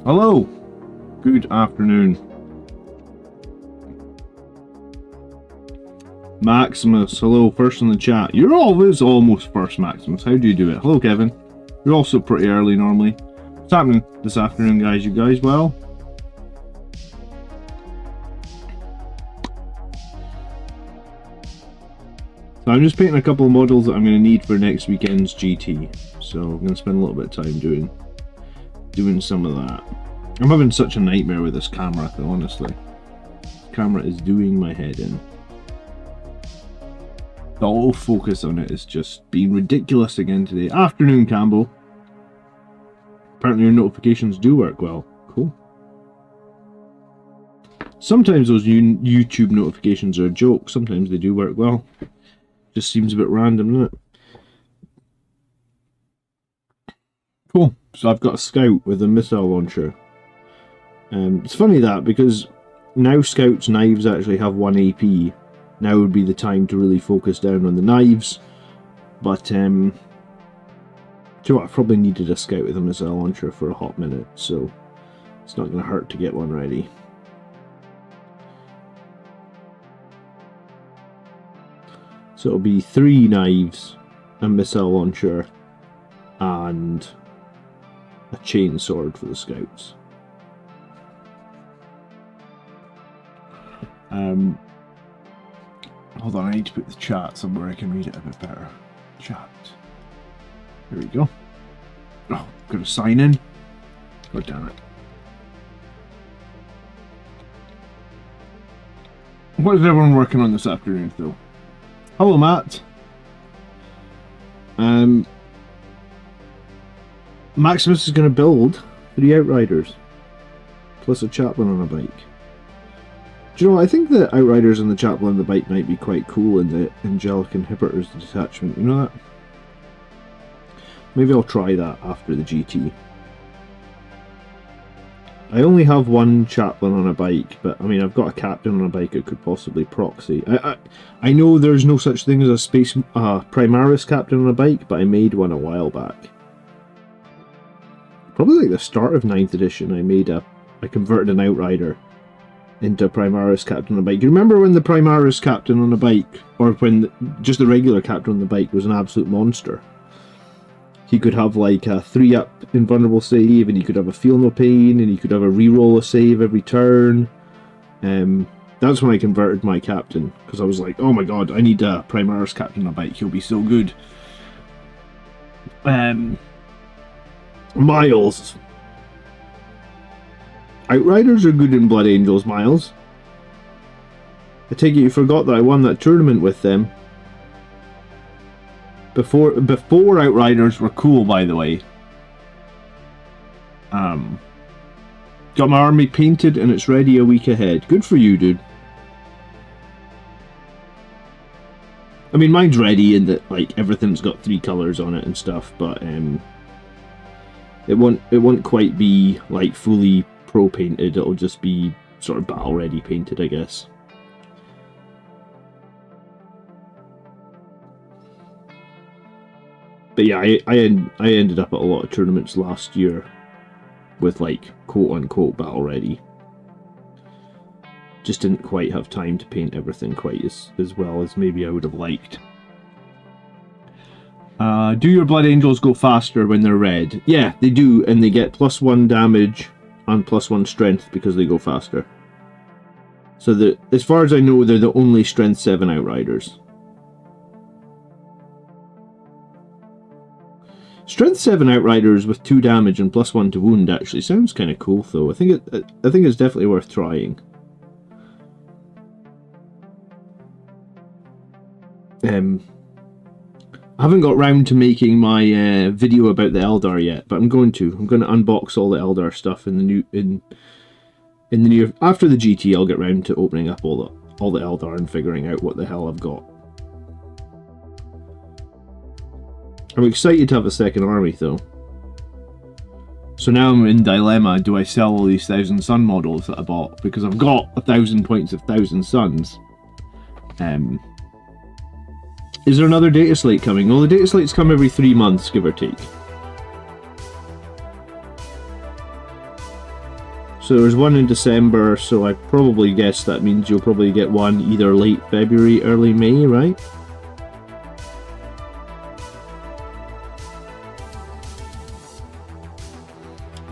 Hello, good afternoon. Maximus, hello, first in the chat. You're always almost first, Maximus. How do you do it? Hello, Kevin. You're also pretty early normally. What's happening this afternoon, guys? You guys well? So I'm just painting a couple of models that I'm going to need for next weekend's GT. So I'm going to spend a little bit of time doing some of that. I'm having such a nightmare with this camera, though, honestly. The camera is doing my head in. The autofocus on it is just being ridiculous again today. Afternoon, Campbell. Apparently your notifications do work well. Cool. Sometimes those YouTube notifications are a joke. Sometimes they do work well. Just seems a bit random, doesn't it? Cool. So I've got a Scout with a missile launcher. It's funny that, because now Scout's knives actually have 1 AP. Now would be the time to really focus down on the knives. But, do you know what? I probably needed a Scout with a missile launcher for a hot minute, so it's not going to hurt to get one ready. So it'll be 3 knives, a missile launcher, and a chain sword for the Scouts. Hold on, I need to put the chat somewhere I can read it a bit better. Chat. There we go. Oh, gotta sign in. God damn it. What is everyone working on this afternoon, though? Hello, Matt. Maximus is going to build 3 Outriders, plus a Chaplain on a bike. Do you know, I think the Outriders and the Chaplain on the bike might be quite cool in the Angelic Inhibitors detachment. You know that? Maybe I'll try that after the GT. I only have 1 Chaplain on a bike, but I mean, I've got a Captain on a bike I could possibly proxy. I know there's no such thing as a Primaris Captain on a bike, but I made one a while back. Probably like the start of 9th edition, I converted an Outrider into a Primaris Captain on a bike. You remember when the Primaris Captain on a bike, or when just the regular Captain on the bike was an absolute monster? He could have like a 3-up invulnerable save, and he could have a feel no pain, and he could have a reroll a save every turn. That's when I converted my Captain, because I was like, oh my god, I need a Primaris Captain on a bike, he'll be so good. Miles. Outriders are good in Blood Angels, Miles. I take it you forgot that I won that tournament with them. Before Outriders were cool, by the way. Got my army painted and it's ready a week ahead. Good for you, dude. I mean, mine's ready in that, like, everything's got 3 colours on it and stuff, but it won't quite be like fully pro painted. It'll just be sort of battle ready painted, I guess. But yeah, I ended up at a lot of tournaments last year with, like, quote unquote battle ready. Just didn't quite have time to paint everything quite as well as maybe I would have liked. Do your Blood Angels go faster when they're red? Yeah, they do, and they get +1 damage and +1 strength because they go faster. So as far as I know, they're the only strength 7 Outriders. Strength 7 Outriders with 2 damage and +1 to wound actually sounds kind of cool, though. I think it's definitely worth trying. I haven't got round to making my video about the Eldar yet, but I'm going to. I'm going to unbox all the Eldar stuff in the near after the GT. I'll get round to opening up all the Eldar and figuring out what the hell I've got. I'm excited to have a second army, though. So now I'm in dilemma, do I sell all these 1,000 Sun models that I bought? Because I've got 1,000 points of 1,000 Suns. Is there another data slate coming? Well, the data slates come every 3 months, give or take. So there's one in December, so I probably guess that means you'll probably get one either late February, early May, right?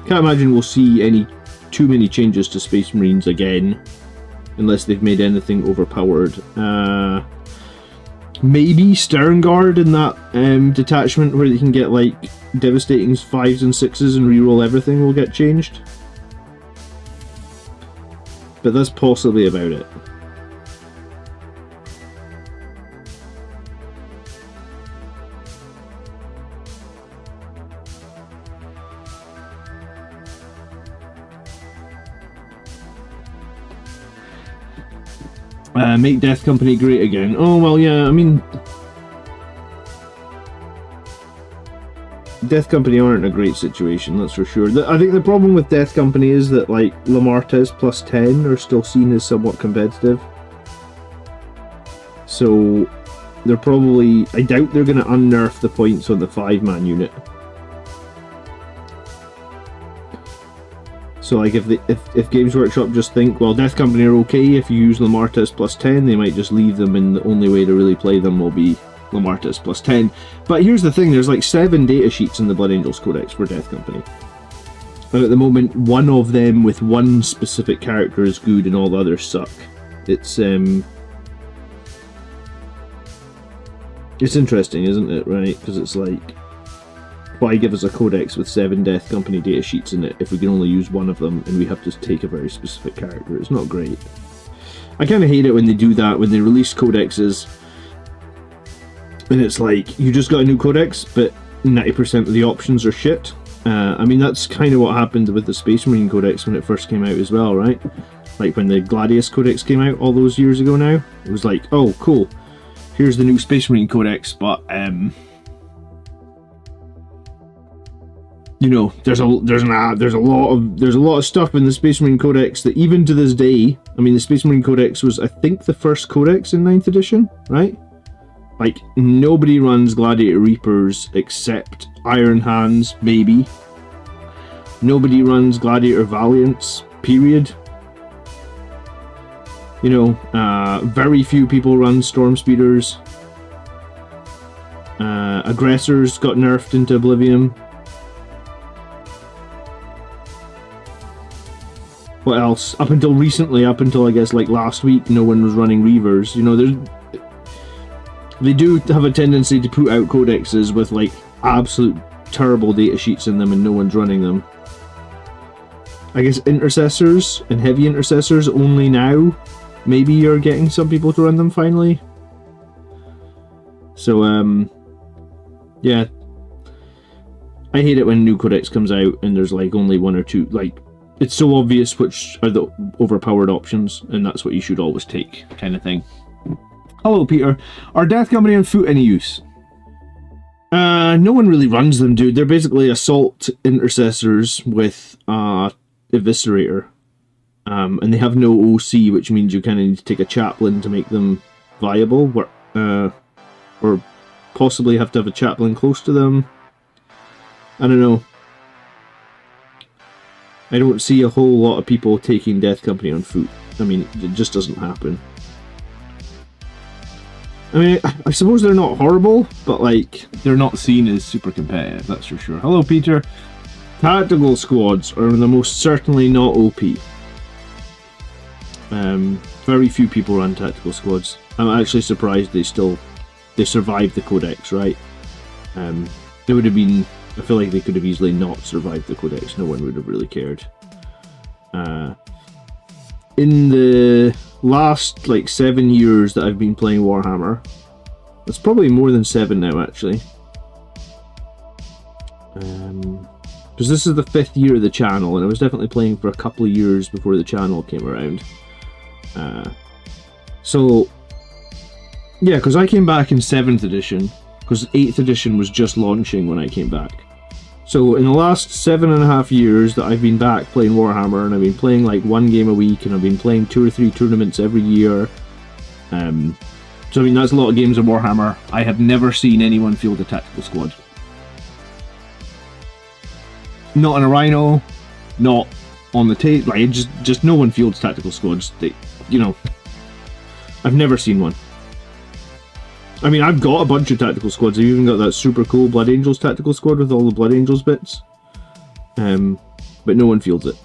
Can't imagine we'll see too many changes to Space Marines again, unless they've made anything overpowered. Maybe Sternguard in that detachment where they can get like devastating 5s and 6s and reroll everything will get changed. But that's possibly about it. Make Death Company great again. Oh, well, yeah, I mean... Death Company aren't in a great situation, that's for sure. I think the problem with Death Company is that, like, Lamartes plus 10 are still seen as somewhat competitive. So, they're probably... I doubt they're going to unnerf the points on the 5-man unit. So, like, if Games Workshop just think, well, Death Company are okay, if you use Lamartes plus 10, they might just leave them, and the only way to really play them will be Lamartes plus 10. But here's the thing, there's like 7 data sheets in the Blood Angels Codex for Death Company. And at the moment, one of them with one specific character is good and all the others suck. It's interesting, isn't it, right? Because it's like, why give us a codex with 7 Death Company data sheets in it if we can only use one of them and we have to take a very specific character? It's not great. I kind of hate it when they do that, when they release codexes and it's like, you just got a new codex, but 90% of the options are shit. I mean, that's kind of what happened with the Space Marine Codex when it first came out as well, right? Like when the Gladius Codex came out all those years ago now, it was like, oh, cool, here's the new Space Marine Codex, but you know, there's a lot of stuff in the Space Marine Codex that even to this day, I mean, the Space Marine Codex was, I think, the first codex in 9th edition, right? Like, nobody runs Gladiator Reapers except Iron Hands, maybe. Nobody runs Gladiator Valiants, period. You know, very few people run Storm Speeders. Aggressors got nerfed into oblivion. What else? Up until recently, up until I guess like last week, no one was running Reavers. You know, they do have a tendency to put out codexes with like absolute terrible data sheets in them and no one's running them. I guess Intercessors and Heavy Intercessors only now, maybe you're getting some people to run them finally. So, yeah. I hate it when a new codex comes out and there's like only 1 or 2, like, it's so obvious which are the overpowered options, and that's what you should always take, kind of thing. Hello, Peter. Are Death Company on foot any use? No one really runs them, dude. They're basically assault intercessors with eviscerator. And they have no OC, which means you kind of need to take a chaplain to make them viable, or possibly have to have a chaplain close to them. I don't know. I don't see a whole lot of people taking Death Company on foot. I mean, it just doesn't happen. I mean, I suppose they're not horrible, but like, they're not seen as super competitive, that's for sure. Hello, Peter. Tactical squads are the most certainly not OP. Very few people run tactical squads. I'm actually surprised they survived the codex, right? They would have been, I feel like they could have easily not survived the codex. No one would have really cared. In the last like 7 years that I've been playing Warhammer, it's probably more than 7 now actually, because this is the 5th year of the channel, and I was definitely playing for a couple of years before the channel came around. So yeah, because I came back in 7th edition, because 8th edition was just launching when I came back. So in the last 7.5 years that I've been back playing Warhammer, and I've been playing like 1 game a week, and I've been playing 2 or 3 tournaments every year. So I mean, that's a lot of games of Warhammer. I have never seen anyone field a tactical squad. Not on a Rhino, not on the tape. Like, just no one fields tactical squads. You know, I've never seen one. I mean, I've got a bunch of tactical squads. I've even got that super cool Blood Angels tactical squad with all the Blood Angels bits. But no one fields it.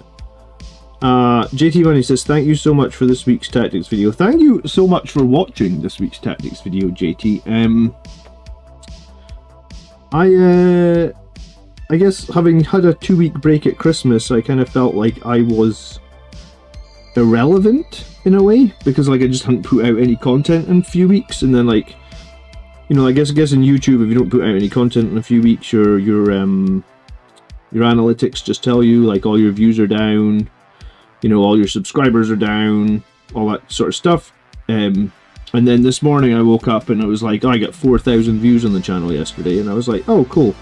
JT Money says, thank you so much for this week's tactics video. Thank you so much for watching this week's tactics video, JT. I guess having had a 2-week break at Christmas, I kind of felt like I was irrelevant in a way, because like I just hadn't put out any content in a few weeks, and then like, you know, I guess in YouTube, if you don't put out any content in a few weeks, your analytics just tell you like all your views are down, you know, all your subscribers are down, all that sort of stuff. And then this morning I woke up and it was like, oh, I got 4,000 views on the channel yesterday, and I was like, oh, cool.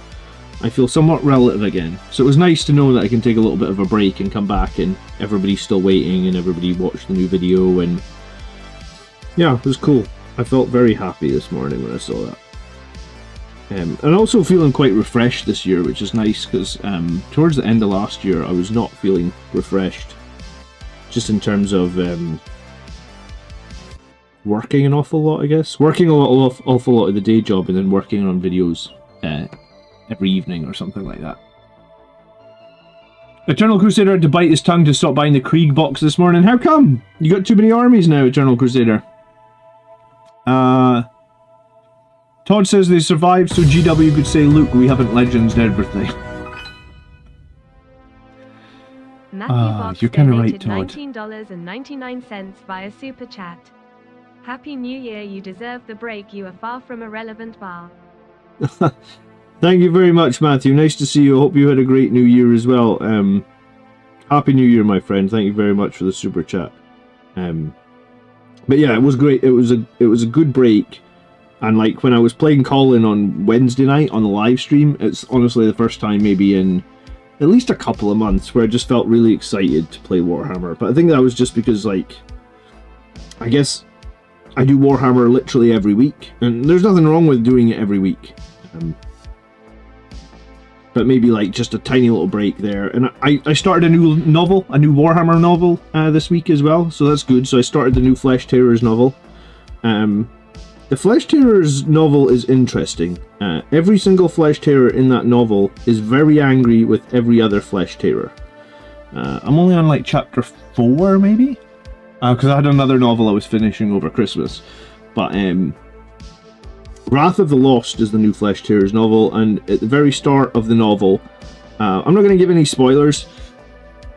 I feel somewhat relative again. So it was nice to know that I can take a little bit of a break and come back and everybody's still waiting and everybody watched the new video, and yeah, it was cool. I felt very happy this morning when I saw that. And also feeling quite refreshed this year, which is nice, because towards the end of last year I was not feeling refreshed. Just in terms of working an awful lot, I guess. Working awful lot of the day job, and then working on videos every evening or something like that. Eternal Crusader had to bite his tongue to stop buying the Krieg box this morning. How come? You got too many armies now, Eternal Crusader. Todd says they survived so GW could say, look, we haven't legendsed everything. You're kind of right, Todd. $19.99 via Super Chat. Happy New Year, you deserve the break, you are far from irrelevant bar. Thank you very much, Matthew. Nice to see you. I hope you had a great new year as well. Happy New Year, my friend. Thank you very much for the Super Chat. But yeah, it was great. It was a good break. And like when I was playing Colin on Wednesday night on the live stream, it's honestly the first time maybe in at least a couple of months where I just felt really excited to play Warhammer. But I think that was just because, like, I guess I do Warhammer literally every week, and there's nothing wrong with doing it every week. But maybe like just a tiny little break there. And I started a new novel, a new Warhammer novel this week as well, so that's good. So I started the new Flesh Tearers novel. The Flesh Tearers novel is interesting. Every single Flesh Tearer in that novel is very angry with every other Flesh Tearer. I'm only on like chapter 4 maybe? Because I had another novel I was finishing over Christmas. But Wrath of the Lost is the new Flesh Tearers novel, and at the very start of the novel, I'm not going to give any spoilers,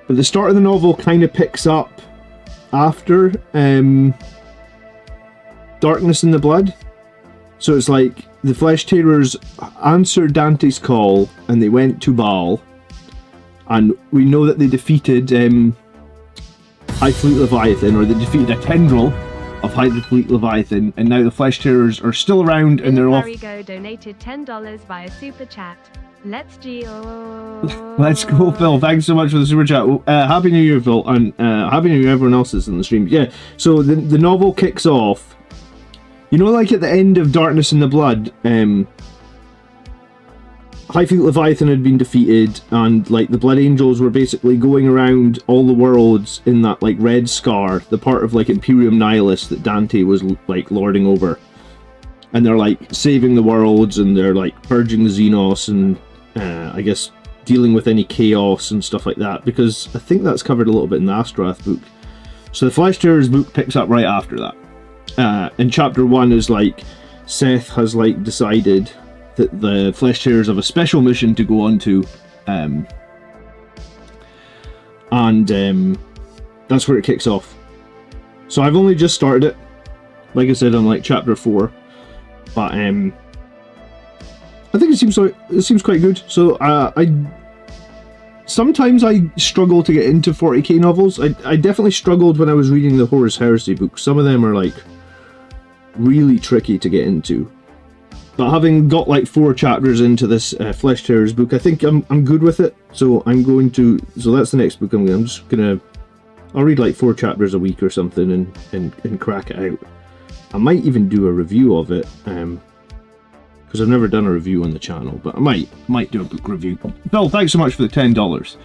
but the start of the novel kind of picks up after Darkness in the Blood. So it's like the Flesh Tearers answered Dante's call and they went to Baal, and we know that they defeated High Fleet Leviathan, or they defeated a tendril of High Fleet Leviathan, and now the Flesh Tearers are still around and they're off. Go donated $10 via Super Chat. Let's go. Let's go, Phil. Thanks so much for the Super Chat. Happy New Year, Phil, and Happy New Year everyone else that's in the stream. Yeah, so the novel kicks off. You know, like at the end of Darkness in the Blood, High Fleet Leviathan had been defeated, and like the Blood Angels were basically going around all the worlds in that like Red Scar, the part of like Imperium Nihilus that Dante was like lording over, and they're like saving the worlds, and they're like purging the Xenos, and I guess dealing with any chaos and stuff like that, because I think that's covered a little bit in the Astrath book. So the Flesh Tearers book picks up right after that. And chapter 1 is like Seth has like decided that the Flesh Tearers have a special mission to go on to, and that's where it kicks off. So I've only just started it, like I said, on like chapter 4, but I think it seems quite good. So sometimes I struggle to get into 40k novels. I definitely struggled when I was reading the Horus Heresy books. Some of them are like really tricky to get into. But having got like 4 chapters into this Flesh Tearers book, I think I'm good with it. So I'm going to, so that's the next book I'm just gonna, I'll read like 4 chapters a week or something and crack it out. I might even do a review of it, because I've never done a review on the channel, but I might do a book review. Bill, thanks so much for the $10.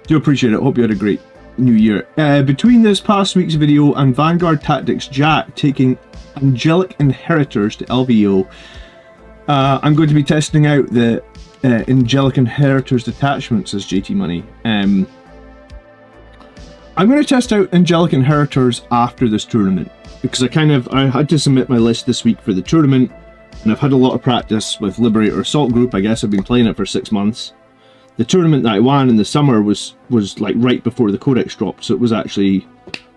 Do appreciate it. Hope you had a great new year. Between this past week's video and Vanguard Tactics Jack taking Angelic Inheritors to LVO, I'm going to be testing out the Angelic Inheritors detachments, as JT Money. I'm going to test out Angelic Inheritors after this tournament, because I had to submit my list this week for the tournament, and I've had a lot of practice with Liberator Assault Group. I guess I've been playing it for 6 months. The tournament that I won in the summer was like right before the Codex dropped, so it was actually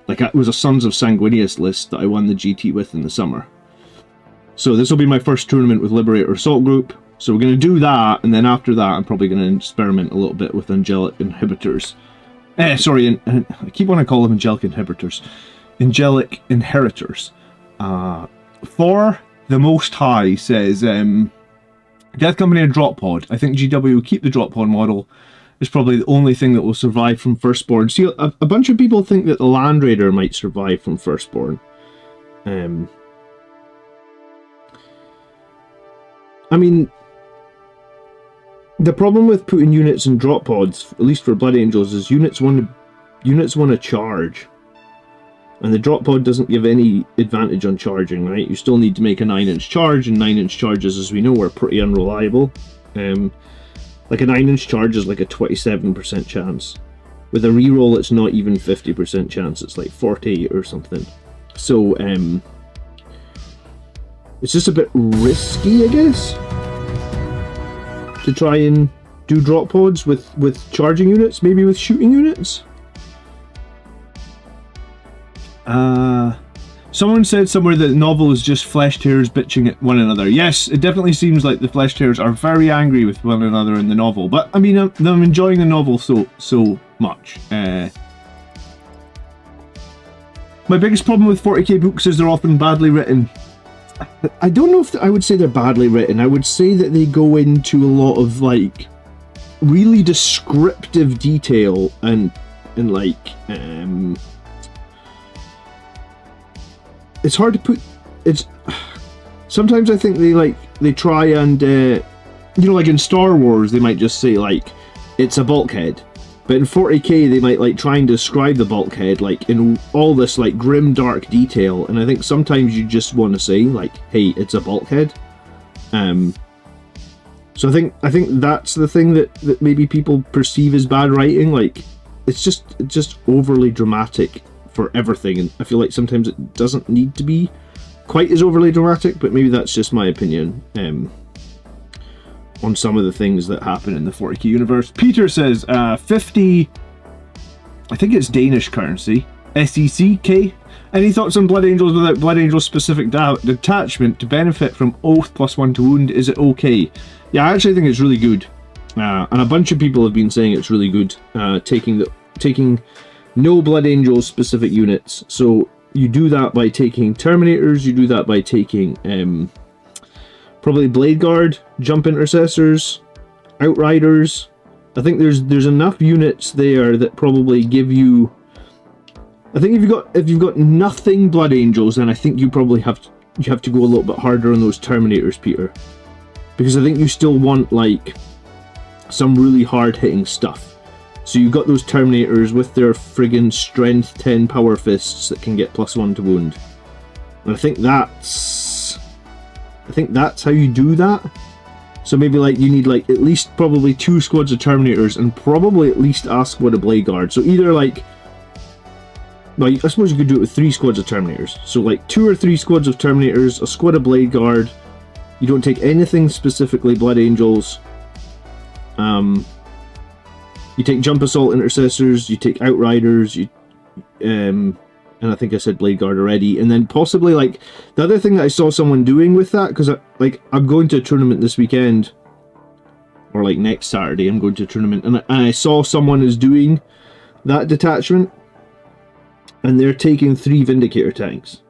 like, it was a Sons of Sanguinius list that I won the GT with in the summer. So this will be my first tournament with Liberator Assault Group. So we're going to do that, and then after that I'm probably going to experiment a little bit with Angelic Inhibitors. Sorry, I keep wanting to call them Angelic Inhibitors. Angelic Inheritors. For the Most High says, Death Company and Drop Pod. I think GW will keep the Drop Pod model. It's probably the only thing that will survive from Firstborn. See, a bunch of people think that the Land Raider might survive from Firstborn. I mean, the problem with putting units in drop pods, at least for Blood Angels, is units want to charge, and the drop pod doesn't give any advantage on charging. Right? You still need to make a 9-inch charge, and 9-inch charges, as we know, are pretty unreliable. Like a 9-inch charge is like a 27% chance. With a reroll, it's not even 50% chance. It's like 48 or something. So it's just a bit risky, I guess, to try and do drop pods with charging units, maybe with shooting units. Someone said somewhere that the novel is just Flesh Tearers bitching at one another. Yes, it definitely seems like the Flesh Tearers are very angry with one another in the novel. But I mean, I'm enjoying the novel so much. My biggest problem with 40k books is they're often badly written. I don't know if I would say they're badly written. I would say that they go into a lot of like really descriptive detail and like it's hard to put. It's sometimes I think they try and you know, like in Star Wars they might just say like it's a bulkhead, but in 40k they might like try and describe the bulkhead like in all this like grim dark detail, and I think sometimes you just want to say like, hey, it's a bulkhead. So I think that's the thing that maybe people perceive as bad writing. Like it's just overly dramatic for everything, and I feel like sometimes it doesn't need to be quite as overly dramatic, but maybe that's just my opinion on some of the things that happen in the 40k universe. Peter says 50, I think it's Danish currency, SECK. Any thoughts on Blood Angels without Blood Angels specific detachment to benefit from Oath +1 to wound? Is it okay? Yeah, I actually think it's really good, and a bunch of people have been saying it's really good, taking no Blood Angels specific units. So you do that by taking Terminators, you do that by taking probably Blade Guard, Jump Intercessors, Outriders. I think there's enough units there that probably give you, I think if you've got nothing Blood Angels, then I think you probably have to go a little bit harder on those Terminators, Peter, because I think you still want like some really hard hitting stuff. So you've got those Terminators with their friggin' strength 10 power fists that can get +1 to wound. And I think that's how you do that. So maybe like you need like at least probably 2 squads of Terminators and probably at least a squad of Blade Guard. So either like, well, I suppose you could do it with 3 squads of Terminators. So like 2 or 3 squads of Terminators, a squad of Blade Guard. You don't take anything specifically Blood Angels. You take Jump Assault Intercessors, you take Outriders, and I think I said Blade Guard already, and then possibly like the other thing that I saw someone doing with that, because I'm going to a tournament this weekend, or like next Saturday I'm going to a tournament, and I saw someone is doing that detachment, and they're taking 3 Vindicator tanks.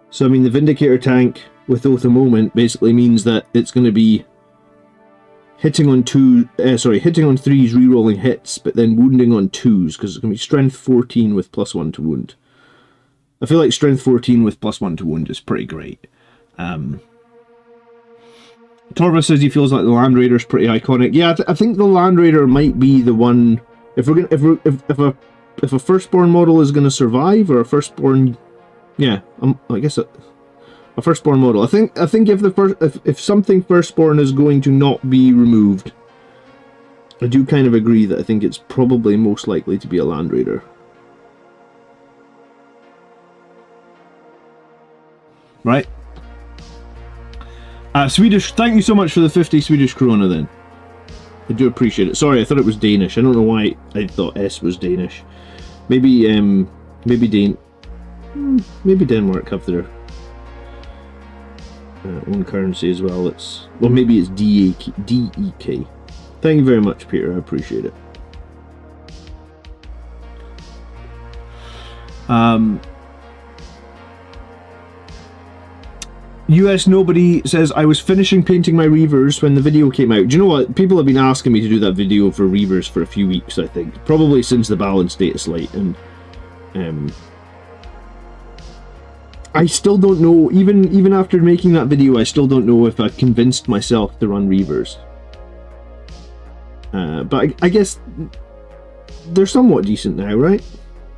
So I mean the Vindicator tank with Oath of Moment basically means that it's going to be hitting on hitting on 3s, rerolling hits, but then wounding on 2s, because it's going to be strength 14 with +1 to wound. I feel like strength 14 with +1 to wound is pretty great. Torva says he feels like the Land Raider is pretty iconic. Yeah, I think the Land Raider might be the one. If a Firstborn model is going to survive, or a Firstborn, yeah, I guess a Firstborn model. I think if something Firstborn is going to not be removed, I do kind of agree that I think it's probably most likely to be a Land Raider. Right. Swedish, thank you so much for the 50 Swedish krona then. I do appreciate it. Sorry, I thought it was Danish. I don't know why I thought S was Danish. Maybe Denmark have their own currency as well. Maybe it's DEK. Thank you very much, Peter. I appreciate it. US Nobody says, I was finishing painting my Reavers when the video came out. Do you know what? People have been asking me to do that video for Reavers for a few weeks, I think. Probably since the balance date is late. And I still don't know, even after making that video, I still don't know if I convinced myself to run Reavers. But I guess they're somewhat decent now, right?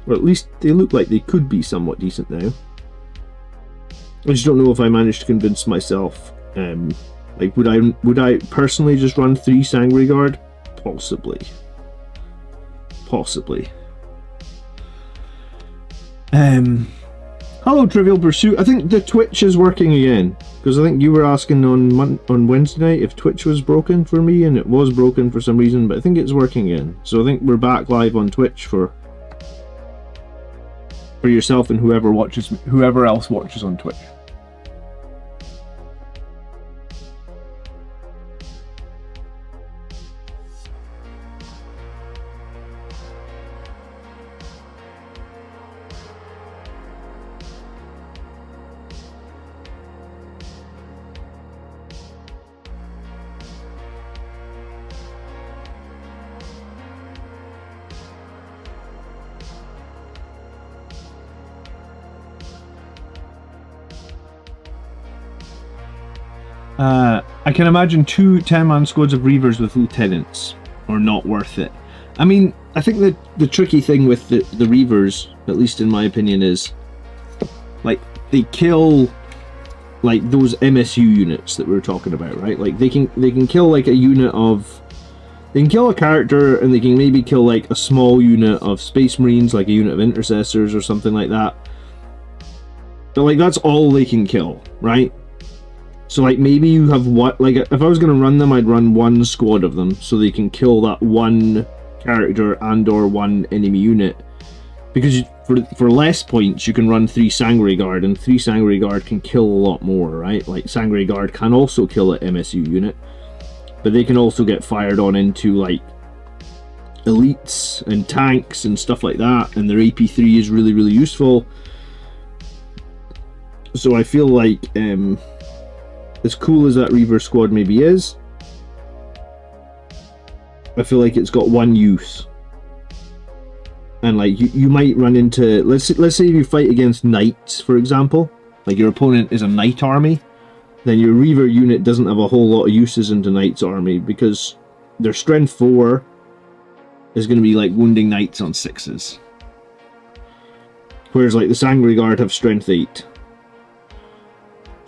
Or at least they look like they could be somewhat decent now. I just don't know if I managed to convince myself. Like, would I personally just run 3 Sangre Guard? Possibly. Hello, Trivial Pursuit. I think the Twitch is working again, because I think you were asking on Wednesday night if Twitch was broken for me, and it was broken for some reason, but I think it's working again. So I think we're back live on Twitch for yourself and whoever else watches on Twitch. I can imagine 2 10-man squads of Reavers with lieutenants are not worth it. I mean, I think that the tricky thing with the Reavers, at least in my opinion, is like they kill like those MSU units that we were talking about, right? Like they can kill like a unit of, they can kill a character, and they can maybe kill like a small unit of Space Marines, like a unit of intercessors or something like that. But like that's all they can kill, right? So like maybe you have what, like if I was going to run them, I'd run 1 squad of them so they can kill that 1 character and or 1 enemy unit. Because for less points you can run 3 Sangre Guard, and 3 Sangre Guard can kill a lot more, right? Like Sangre Guard can also kill an MSU unit, but they can also get fired on into like elites and tanks and stuff like that, and their AP3 is really, really useful. So I feel like as cool as that Reaver squad maybe is, I feel like it's got 1 use. And like you might run into, let's say you fight against knights, for example, like your opponent is a knight army, then your Reaver unit doesn't have a whole lot of uses into knight's army, because their strength 4 is going to be like wounding knights on 6s. Whereas like the Sangre Guard have strength 8.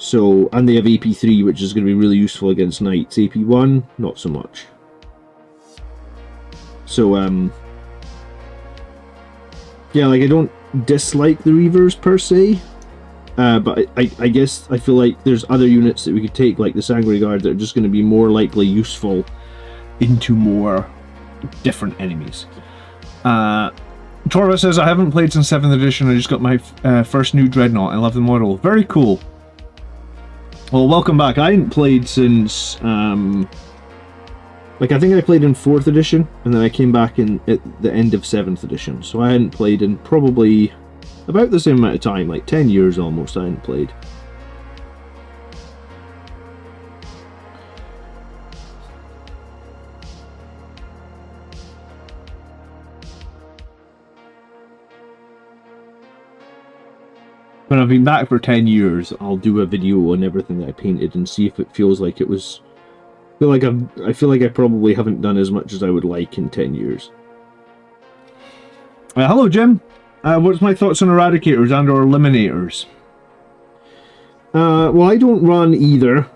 So, and they have AP3, which is going to be really useful against knights. AP1, not so much. So, yeah, like I don't dislike the Reavers per se, but I guess I feel like there's other units that we could take, like the Sangre Guard, that are just going to be more likely useful into more different enemies. Torva says, I haven't played since 7th edition, I just got my first new Dreadnought, I love the model. Very cool. Well, welcome back. I hadn't played since, like I think I played in 4th edition, and then I came back in at the end of 7th edition, so I hadn't played in probably about the same amount of time, like 10 years almost I hadn't played. when I've been back for 10 years, I'll do a video on everything that I painted and see if it feels like it was... I feel like I probably haven't done as much as I would like in 10 years. Hello, Jim. What's my thoughts on Eradicators and or Eliminators? Well, I don't run either.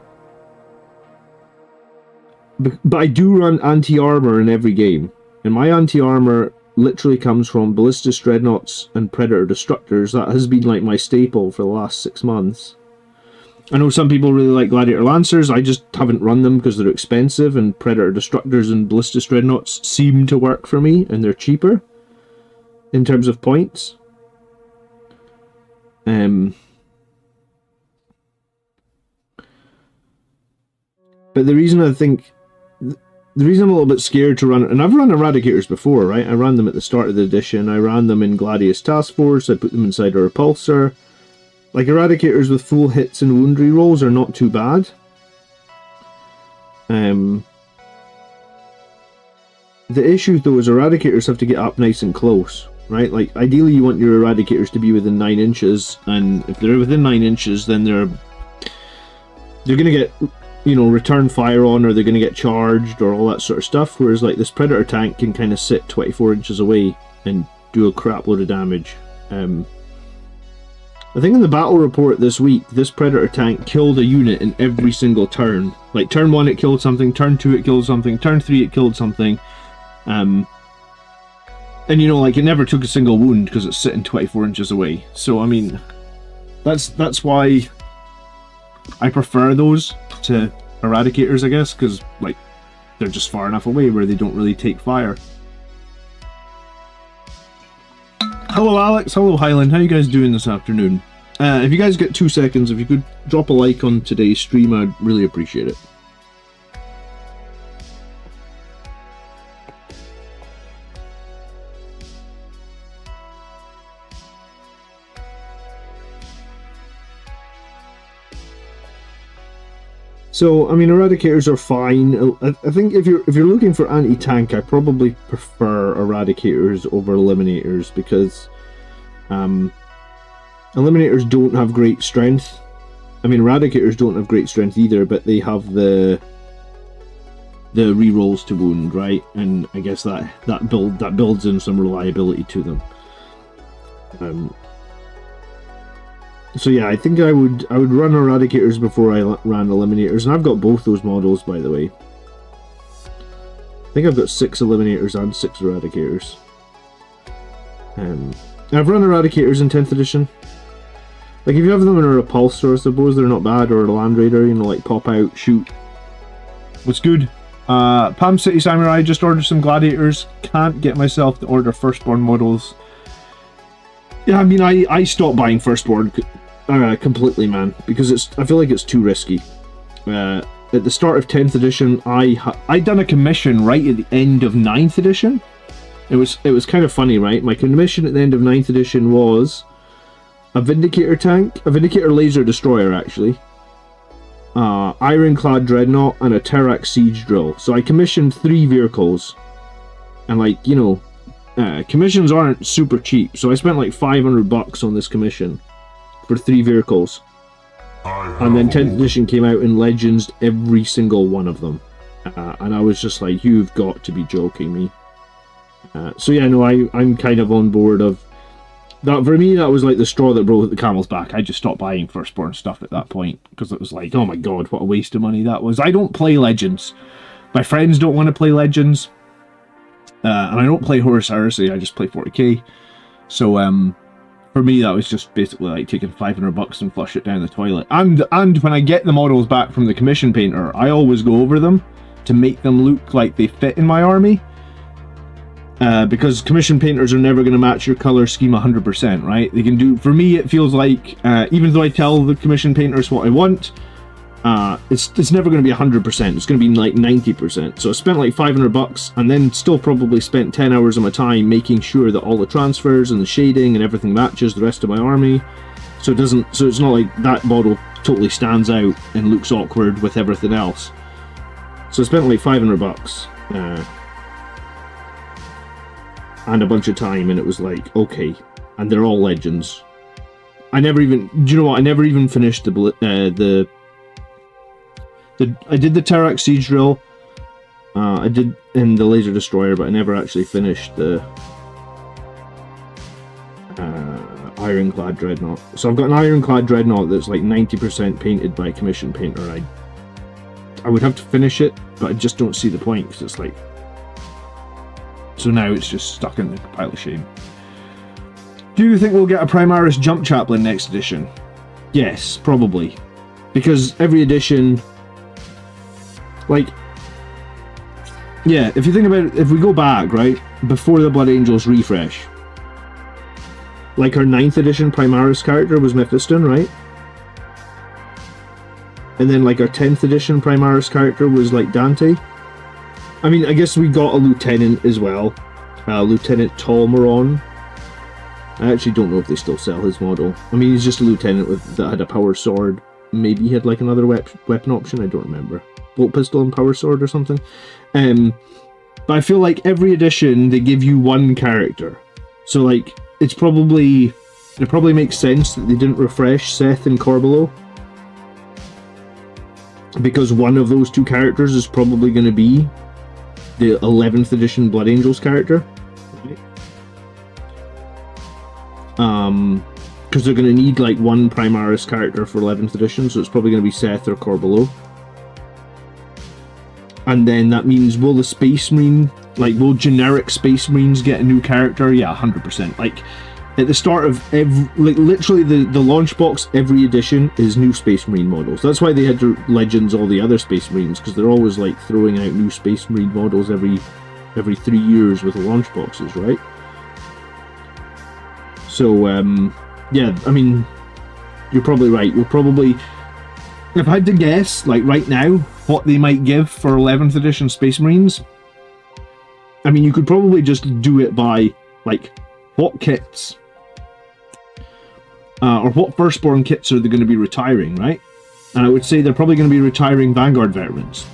But I do run anti-armor in every game. And my anti-armor literally comes from Ballistas Dreadnoughts and Predator Destructors. That has been like my staple for the last 6 months. I know some people really like Gladiator Lancers. I just haven't run them because they're expensive, and Predator Destructors and Ballistas Dreadnoughts seem to work for me, and they're cheaper in terms of points. But the reason I think... The reason I'm a little bit scared to run... And I've run Eradicators before, right? I ran them at the start of the edition. I ran them in Gladius Task Force. I put them inside a Repulsor. Like, Eradicators with full hits and wound rerolls are not too bad. The issue, though, is Eradicators have to get up nice and close, right? Like, ideally you want your Eradicators to be within 9 inches, and if they're within 9 inches, then they're going to get, you know, return fire on, or they're going to get charged, or all that sort of stuff, whereas, like, this Predator tank can kind of sit 24 inches away and do a crap load of damage. I think in the battle report this week, this Predator tank killed a unit in every single turn. Like, turn 1 it killed something, turn 2 it killed something, turn 3 it killed something. And, you know, like, it never took a single wound because it's sitting 24 inches away. So, I mean, that's why I prefer those to Eradicators, I guess, because, like, they're just far enough away where they don't really take fire. Hello Alex, hello Highland, how you guys doing this afternoon? If you guys get 2 seconds, if you could drop a like on today's stream, I'd really appreciate it. So, I mean, Eradicators are fine. I think if you're looking for anti-tank, I probably prefer Eradicators over Eliminators, because Eliminators don't have great strength. I mean, Eradicators don't have great strength either, but they have the rerolls to wound, right? And I guess that builds in some reliability to them. So yeah, I think I would run Eradicators before I ran Eliminators, and I've got both those models, by the way. I think I've got 6 Eliminators and 6 Eradicators. I've run Eradicators in 10th edition. Like, if you have them in a Repulsor, I suppose they're not bad, or a Land Raider, you know, like pop out, shoot. What's good? Palm City Samurai just ordered some Gladiators. Can't get myself to order Firstborn models. Yeah, I mean, I stopped buying Firstborn completely, man, because I feel like it's too risky. At the start of 10th edition, I'd done a commission right at the end of 9th edition. It was kind of funny, right? My commission at the end of 9th edition was a Vindicator tank, a Vindicator laser destroyer, actually, Ironclad Dreadnought, and a Terrax Siege Drill. So I commissioned 3 vehicles, and, like, you know, commissions aren't super cheap, so I spent like $500 on this commission for 3 vehicles. And then 10th edition came out in Legends, every single one of them. And I was just like, you've got to be joking me. So yeah, no, I'm kind of on board of that. For me, that was like the straw that broke the camel's back. I just stopped buying Firstborn stuff at that point, because it was like, oh my god, what a waste of money that was. I don't play Legends. My friends don't want to play Legends. And I don't play Horus Heresy, I just play 40k. So, for me, that was just basically like taking $500 and flush it down the toilet. And when I get the models back from the commission painter, I always go over them to make them look like they fit in my army. Because commission painters are never going to match your color scheme 100%, right? They can do, for me, it feels like, even though I tell the commission painters what I want, it's never going to be 100%. It's going to be like 90%. So I spent like $500, and then still probably spent 10 hours of my time making sure that all the transfers and the shading and everything matches the rest of my army. So it's not like that model totally stands out and looks awkward with everything else. So I spent like $500 and a bunch of time, and it was like, okay, and they're all Legends. I never even... Do you know what? I never even finished I did the Tarak Siege Drill. I did in the Laser Destroyer, but I never actually finished the Ironclad Dreadnought. So I've got an Ironclad Dreadnought that's like 90% painted by a commission painter. I would have to finish it, but I just don't see the point, because it's like... So now it's just stuck in the pile of shame. Do you think we'll get a Primaris Jump Chaplain next edition? Yes, probably. Because every edition... Like... Yeah, if you think about it, if we go back, right, before the Blood Angels refresh, like our 9th edition Primaris character was Mephiston, right? And then like our 10th edition Primaris character was like Dante. I mean, I guess we got a lieutenant as well. Lieutenant Tolmeron. I actually don't know if they still sell his model. I mean, he's just a lieutenant that had a power sword. Maybe he had like another weapon option, I don't remember. Bolt pistol and power sword or something. But I feel like every edition they give you one character. So like, it probably makes sense that they didn't refresh Seth and Corbulo, because one of those two characters is probably going to be the 11th edition Blood Angels character. Because they're going to need like one Primaris character for 11th edition, so it's probably going to be Seth or Corbulo. And then that means, will the Space Marine, like, will generic Space Marines get a new character? Yeah, 100%. Like, at the start of like, literally the launch box, every edition is new Space Marine models. That's why they had to Legends all the other Space Marines, because they're always, like, throwing out new Space Marine models every 3 years with the launch boxes, right? So, yeah, I mean, you're probably right. You'll probably... If I had to guess, like, right now, what they might give for 11th edition Space Marines, I mean, you could probably just do it by, like, what kits, or what Firstborn kits are they going to be retiring, right? And I would say they're probably going to be retiring Vanguard veterans,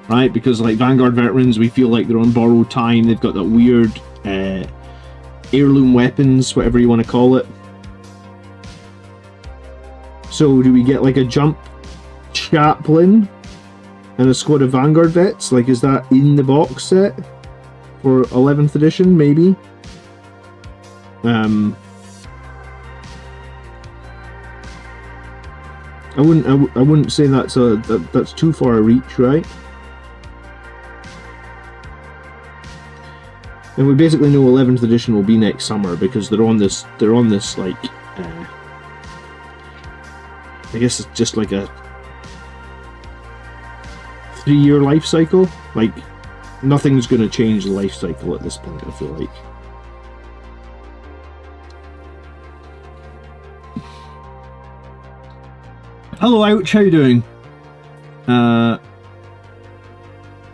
right? Because, like, Vanguard veterans, we feel like they're on borrowed time. They've got that weird heirloom weapons, whatever you want to call it. So do we get, like, a Jump Chaplain and a squad of Vanguard vets? Like, is that in the box set for 11th edition? Maybe. I wouldn't say that's too far a reach, right? And we basically know 11th edition will be next summer, because they're on this like I guess it's just like a 3-year life cycle. Like, nothing's going to change the life cycle at this point, I feel like. Hello, Ouch, how you doing?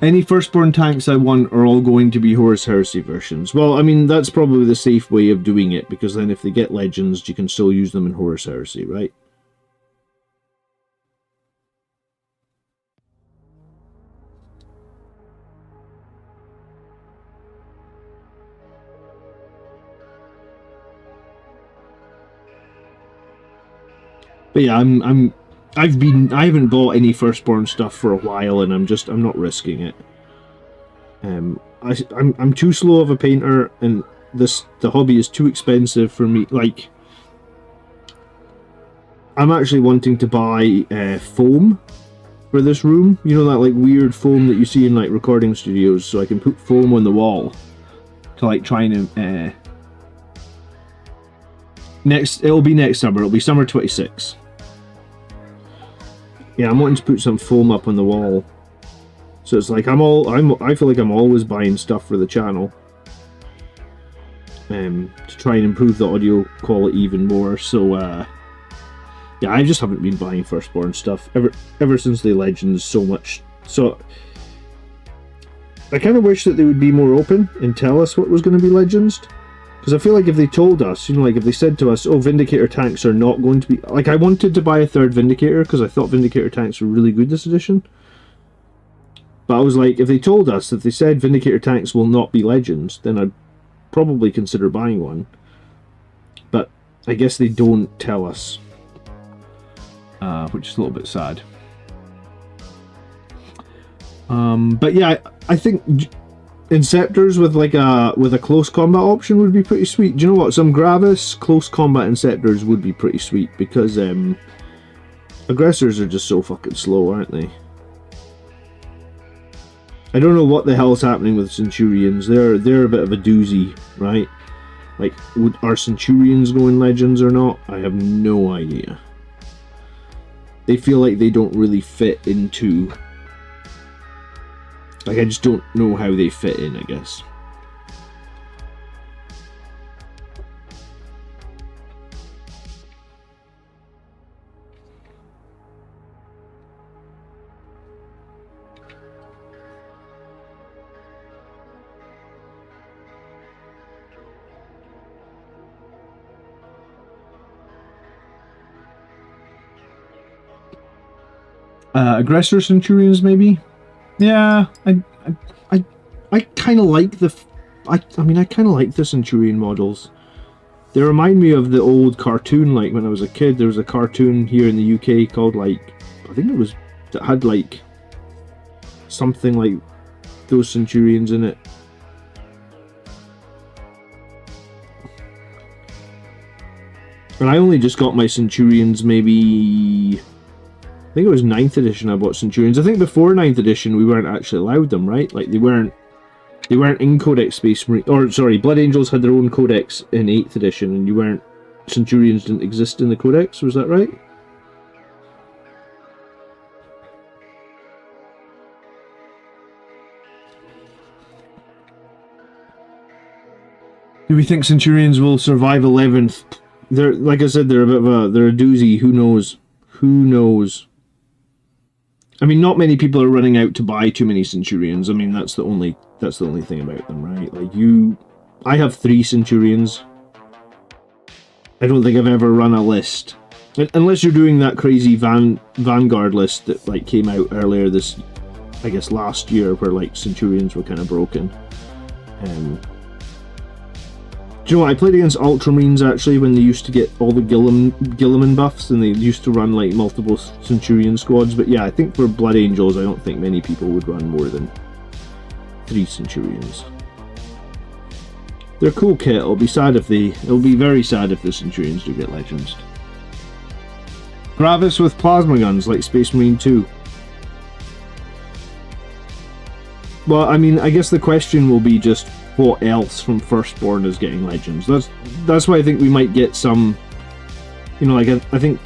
Any Firstborn tanks I want are all going to be Horus Heresy versions. Well, I mean, that's probably the safe way of doing it, because then if they get Legends, you can still use them in Horus Heresy, right? But yeah, I haven't bought any Firstborn stuff for a while, and I'm not risking it. I'm too slow of a painter, and the hobby is too expensive for me. Like, I'm actually wanting to buy foam for this room. You know, that like weird foam that you see in like recording studios, so I can put foam on the wall to like try and it'll be next summer. It'll be summer 26. Yeah, I'm wanting to put some foam up on the wall. So it's like I feel like I'm always buying stuff for the channel. To try and improve the audio quality even more. So yeah, I just haven't been buying Firstborn stuff ever since the Legends so much. So I kind of wish that they would be more open and tell us what was going to be Legends. Because I feel like if they told us, you know, like if they said to us, oh, Vindicator tanks are not going to be... Like, I wanted to buy a third Vindicator because I thought Vindicator tanks were really good this edition. But I was like, if they told us, if they said Vindicator tanks will not be Legends, then I'd probably consider buying one. But I guess they don't tell us, which is a little bit sad. But yeah, I think Inceptors with a close combat option would be pretty sweet. Do you know what? Some Gravis close combat Inceptors would be pretty sweet, because aggressors are just so fucking slow, aren't they? I don't know what the hell's happening with Centurions. They're a bit of a doozy, right? Like, are Centurions going Legends or not? I have no idea. They feel like they don't really fit into... Like, I just don't know how they fit in, I guess. Aggressor Centurions, maybe? Yeah, I kind of like the... I kind of like the Centurion models. They remind me of the old cartoon, like, when I was a kid. There was a cartoon here in the UK called, like... I think it was... that had, like... something like those Centurions in it. And I only just got my Centurions maybe... I think it was 9th edition I bought Centurions. I think before 9th edition we weren't actually allowed them, right? Like, they weren't in Codex Space Marine... Or, sorry, Blood Angels had their own Codex in 8th edition, and you weren't... Centurions didn't exist in the Codex, was that right? Do we think Centurions will survive 11th? They're, like I said, they're a bit of a... They're a doozy. Who knows? Who knows? I mean, not many people are running out to buy too many Centurions. I mean, that's the only thing about them, right? Like, I have 3 Centurions. I don't think I've ever run a list. Unless you're doing that crazy Vanguard list that, like, came out earlier this... I guess last year, where, like, Centurions were kind of broken. Do you know what? I played against Ultramarines, actually, when they used to get all the Guilliman buffs, and they used to run, like, multiple Centurion squads. But yeah, I think for Blood Angels, I don't think many people would run more than 3 Centurions. They're a cool kit. It'll be very sad if the Centurions do get Legends. Gravis with plasma guns, like Space Marine 2. Well, I mean, I guess the question will be just... what else from Firstborn is getting Legends? That's why I think we might get some, you know, like, I think,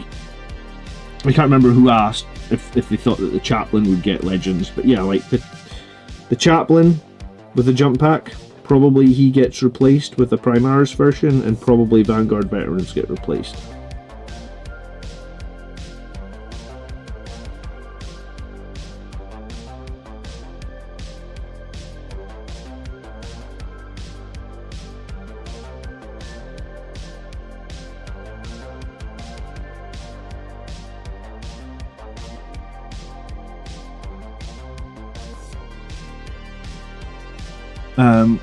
I can't remember who asked if they thought that the Chaplain would get Legends, but yeah, like, the Chaplain with the jump pack, probably he gets replaced with the Primaris version, and probably Vanguard Veterans get replaced.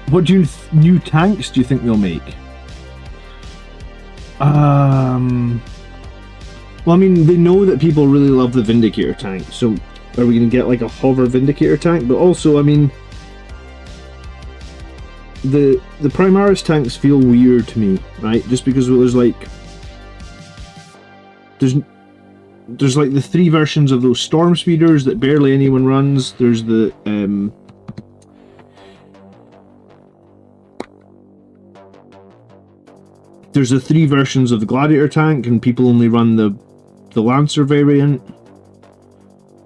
What new tanks do you think they'll make? Well, I mean, they know that people really love the Vindicator tank, so are we going to get like a hover Vindicator tank? But also, I mean, the Primaris tanks feel weird to me, right? Just because there's like the 3 versions of those Storm Speeders that barely anyone runs. There's the there's the 3 versions of the Gladiator tank, and people only run the Lancer variant.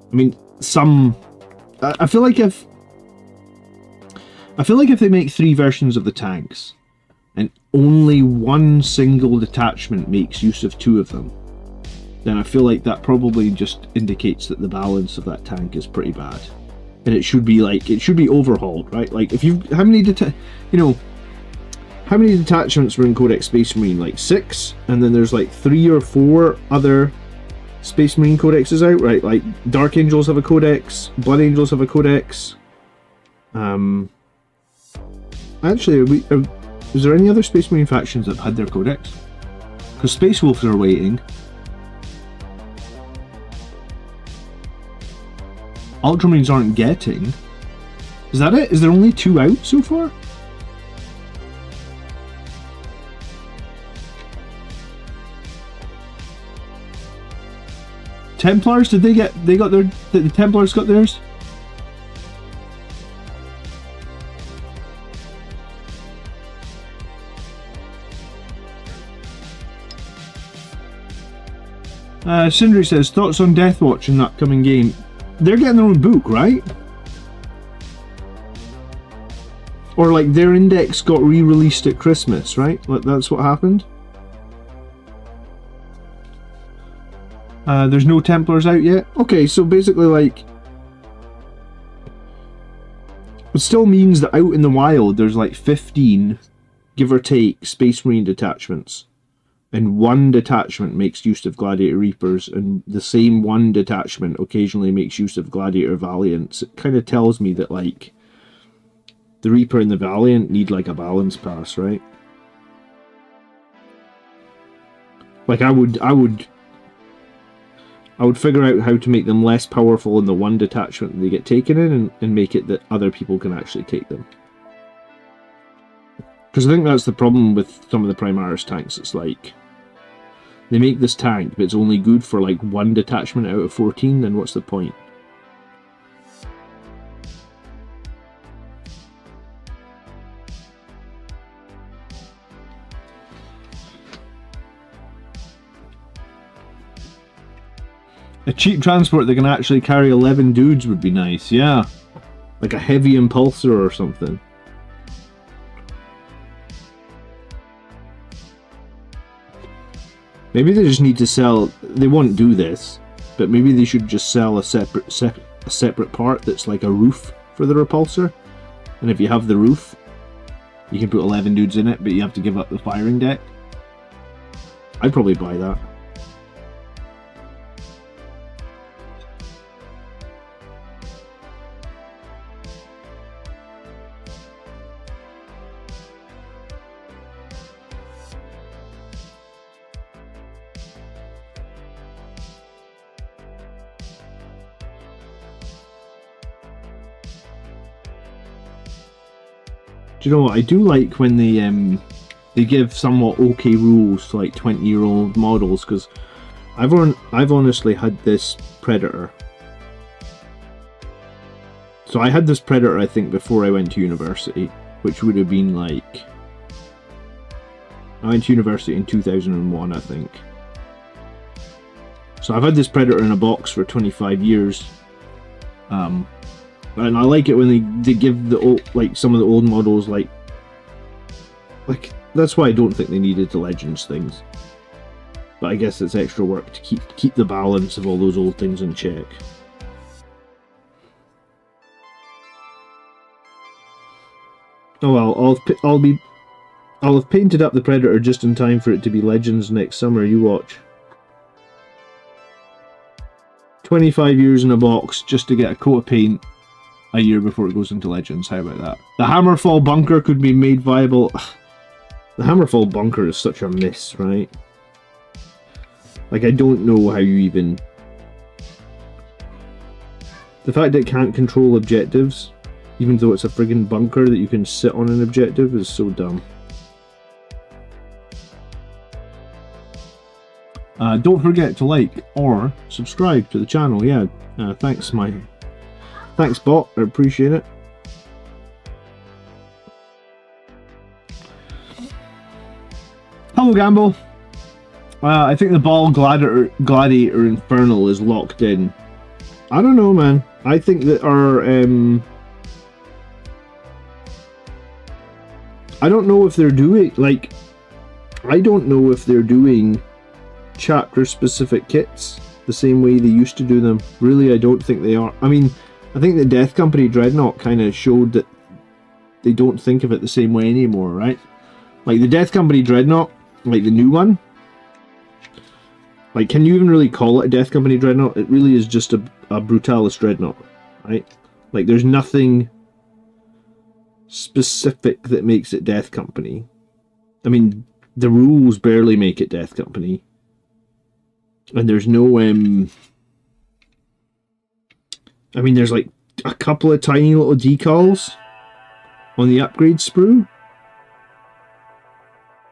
I mean, I feel like if they make 3 versions of the tanks, and only one single detachment makes use of 2 of them, then I feel like that probably just indicates that the balance of that tank is pretty bad, and it should be overhauled, right? Like, how many detachments were in Codex Space Marine? Like 6, and then there's like 3 or 4 other Space Marine codexes out, right? Like Dark Angels have a codex, Blood Angels have a codex. Actually, is there any other Space Marine factions that had their codex? Because Space Wolves are waiting. Ultramarines aren't getting. Is that it? Is there only 2 out so far? Templars, did they get, they got their, the Templars got theirs? Sindri says, thoughts on Deathwatch in the upcoming game? They're getting their own book, right? Or like their index got re-released at Christmas, right? Like that's what happened? There's no Templars out yet? Okay, so basically like... It still means that out in the wild there's like 15, give or take, Space Marine detachments. And 1 detachment makes use of Gladiator Reapers, and the same 1 detachment occasionally makes use of Gladiator Valiants. It kind of tells me that, like, the Reaper and the Valiant need, like, a balance pass, right? Like, I would figure out how to make them less powerful in the 1 detachment that they get taken in, and make it that other people can actually take them. Because I think that's the problem with some of the Primaris tanks. It's like, they make this tank, but it's only good for like 1 detachment out of 14, then what's the point? A cheap transport that can actually carry 11 dudes would be nice, yeah. Like a heavy impulsor or something. Maybe they just need to sell, they won't do this, but maybe they should just sell a separate part that's like a roof for the repulsor. And if you have the roof, you can put 11 dudes in it, but you have to give up the firing deck. I'd probably buy that. Do you know what? I do like when they give somewhat okay rules to like 20-year-old models, because I've honestly had this Predator. So I had this Predator, I think, before I went to university, which would have been like, I went to university in 2001, I think. So I've had this Predator in a box for 25 years. And I like it when they give the old, like some of the old models like that's why I don't think they needed the Legends things. But I guess it's extra work to keep the balance of all those old things in check. Oh well, I'll have painted up the Predator just in time for it to be Legends next summer. You watch. 25 years in a box just to get a coat of paint a year before it goes into Legends. How about that? The Hammerfall bunker could be made viable. The Hammerfall bunker is such a miss, right? Like, I don't know how you even... The fact that it can't control objectives, even though it's a friggin' bunker that you can sit on an objective, is so dumb. Don't forget to like or subscribe to the channel. Yeah, thanks bot, I appreciate it. Hello Gamble. I think the Ball Gladiator Infernal is locked in. I don't know, man. I think that our I don't know if they're doing, like, I don't know if they're doing chapter specific kits the same way they used to do them. Really, I don't think they are. I mean, I think the Death Company Dreadnought kind of showed that they don't think of it the same way anymore, right? Like the Death Company Dreadnought, like the new one, like, can you even really call it a Death Company Dreadnought? It really is just a Brutalis Dreadnought, right? Like, there's nothing specific that makes it Death Company. I mean, the rules barely make it Death Company. And there's no, I mean, there's like a couple of tiny little decals on the upgrade sprue.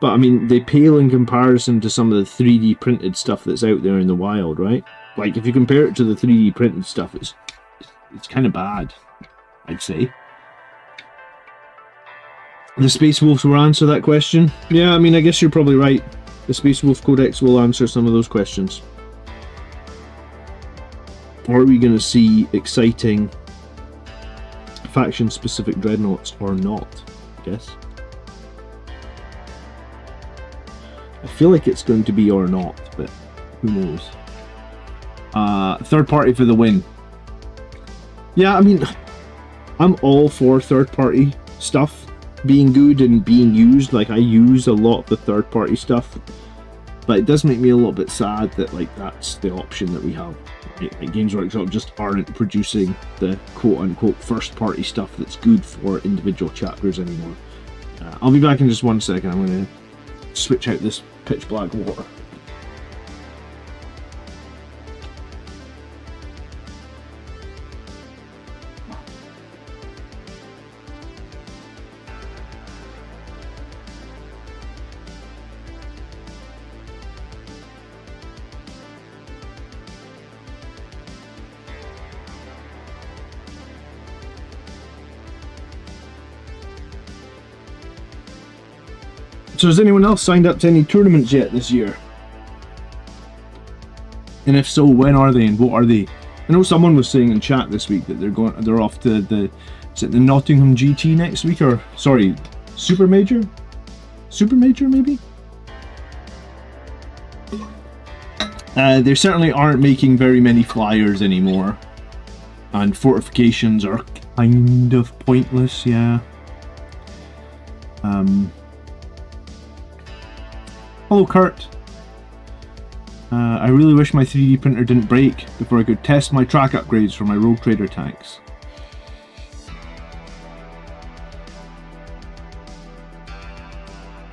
But I mean, they pale in comparison to some of the 3D printed stuff that's out there in the wild, right? Like, if you compare it to the 3D printed stuff, it's kind of bad, I'd say. The Space Wolves will answer that question. Yeah, I mean, I guess you're probably right. The Space Wolf Codex will answer some of those questions. Or are we going to see exciting faction-specific dreadnoughts or not? I guess. I feel like it's going to be or not, but who knows. Third party for the win. Yeah, I mean, I'm all for third party stuff being good and being used. Like, I use a lot of the third party stuff, but it does make me a little bit sad that, like, that's the option that we have. Like, Games Workshop just aren't producing the quote-unquote first party stuff that's good for individual chapters anymore. I'll be back in just 1 second. I'm going to switch out this pitch black water. So has anyone else signed up to any tournaments yet this year? And if so, when are they and what are they? I know someone was saying in chat this week that they're off to the Nottingham GT next week, or sorry, Super Major maybe? They certainly aren't making very many flyers anymore, and fortifications are kind of pointless, yeah. Hello, Kurt. I really wish my 3D printer didn't break before I could test my track upgrades for my Rogue Trader tanks.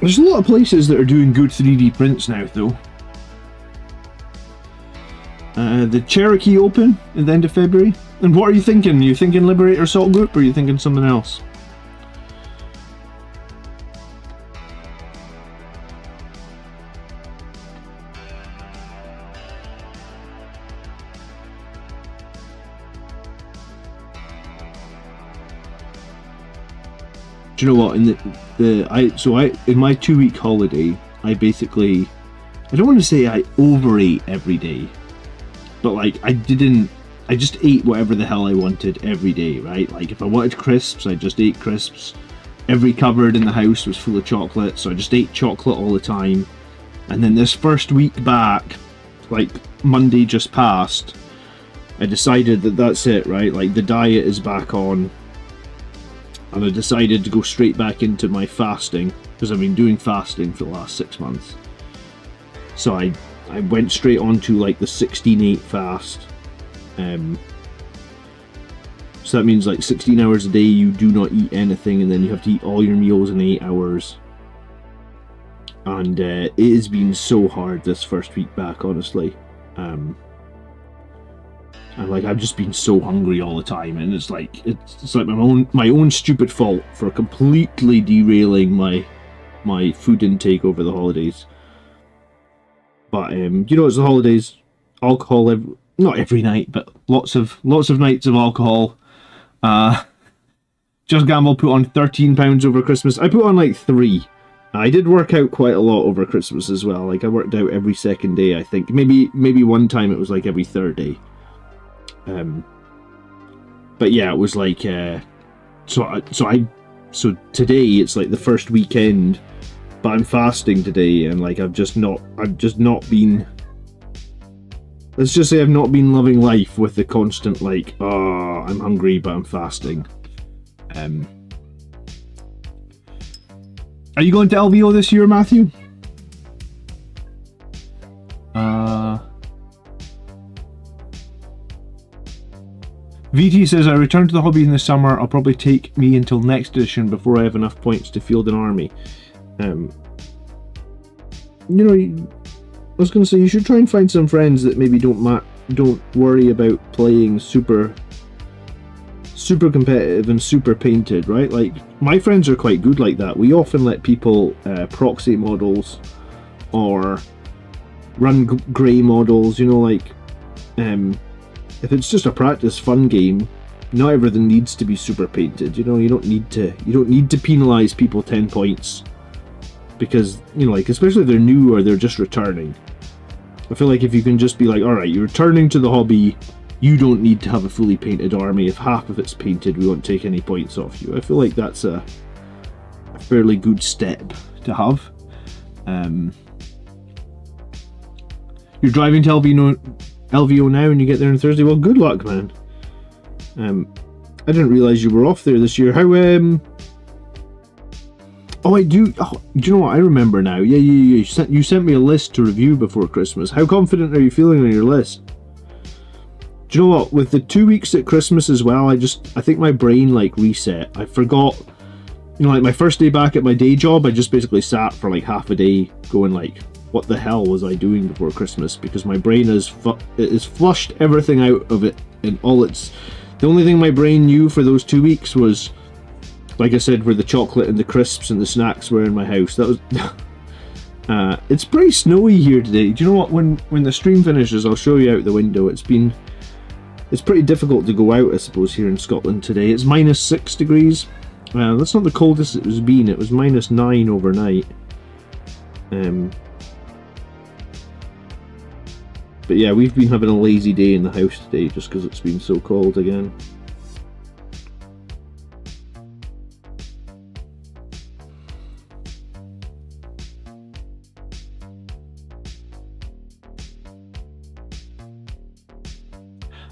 There's a lot of places that are doing good 3D prints now, though. The Cherokee Open at the end of February. And what are you thinking? Are you thinking Liberator Assault Group, or are you thinking something else? Do you know what? In in my 2-week holiday, I don't want to say I overate every day, but like I just ate whatever the hell I wanted every day, right? Like if I wanted crisps, I just ate crisps. Every cupboard in the house was full of chocolate, so I just ate chocolate all the time. And then this first week back, like Monday just passed, I decided that that's it, right? Like the diet is back on. And I decided to go straight back into my fasting, because I've been doing fasting for the last 6 months. So I went straight on to like the 16-8 fast. So that means like 16 hours a day you do not eat anything, and then you have to eat all your meals in 8 hours. And it has been so hard this first week back, honestly. And like I've just been so hungry all the time, and it's like my own stupid fault for completely derailing my food intake over the holidays. But you know, it's the holidays, alcohol not every night, but lots of nights of alcohol. Just Gamble put on £13 over Christmas. I put on like 3. I did work out quite a lot over Christmas as well. Like I worked out every second day, I think. Maybe one time it was like every third day. But yeah, it was like so today it's like the first weekend, but I'm fasting today, and like I've just not been, let's just say I've not been loving life with the constant like, oh, I'm hungry but I'm fasting. Are you going to LVO this year, Matthew? VT says, I return to the hobby in the summer. I'll probably take me until next edition before I have enough points to field an army. you know, I was going to say you should try and find some friends that maybe don't worry about playing super competitive and super painted, right? Like, my friends are quite good like that. We often let people proxy models or run grey models, you know, like, if it's just a practice fun game, not everything needs to be super painted, you know. You don't need to penalise people 10 points because, you know, like, especially if they're new or they're just returning. I feel like if you can just be like, alright, you're returning to the hobby, you don't need to have a fully painted army. If half of it's painted, we won't take any points off you. I feel like that's a fairly good step to have. You're driving to LVO now and you get there on Thursday? Well, good luck, man. I didn't realise you were off there this year. How, Oh, I do. Oh, do you know what? I remember now. Yeah. You sent me a list to review before Christmas. How confident are you feeling on your list? Do you know what? With the 2 weeks at Christmas as well, I think my brain like reset. I forgot. You know, like my first day back at my day job, I just basically sat for like half a day, going like, "What the hell was I doing before Christmas?" Because my brain is flushed everything out of it, and all it's. The only thing my brain knew for those 2 weeks was, like I said, where the chocolate and the crisps and the snacks were in my house. That was. It's pretty snowy here today. Do you know what? When the stream finishes, I'll show you out the window. It's pretty difficult to go out, I suppose, here in Scotland today. It's -6 degrees. That's not the coldest it was been. It was -9 overnight. But yeah, we've been having a lazy day in the house today just because it's been so cold again.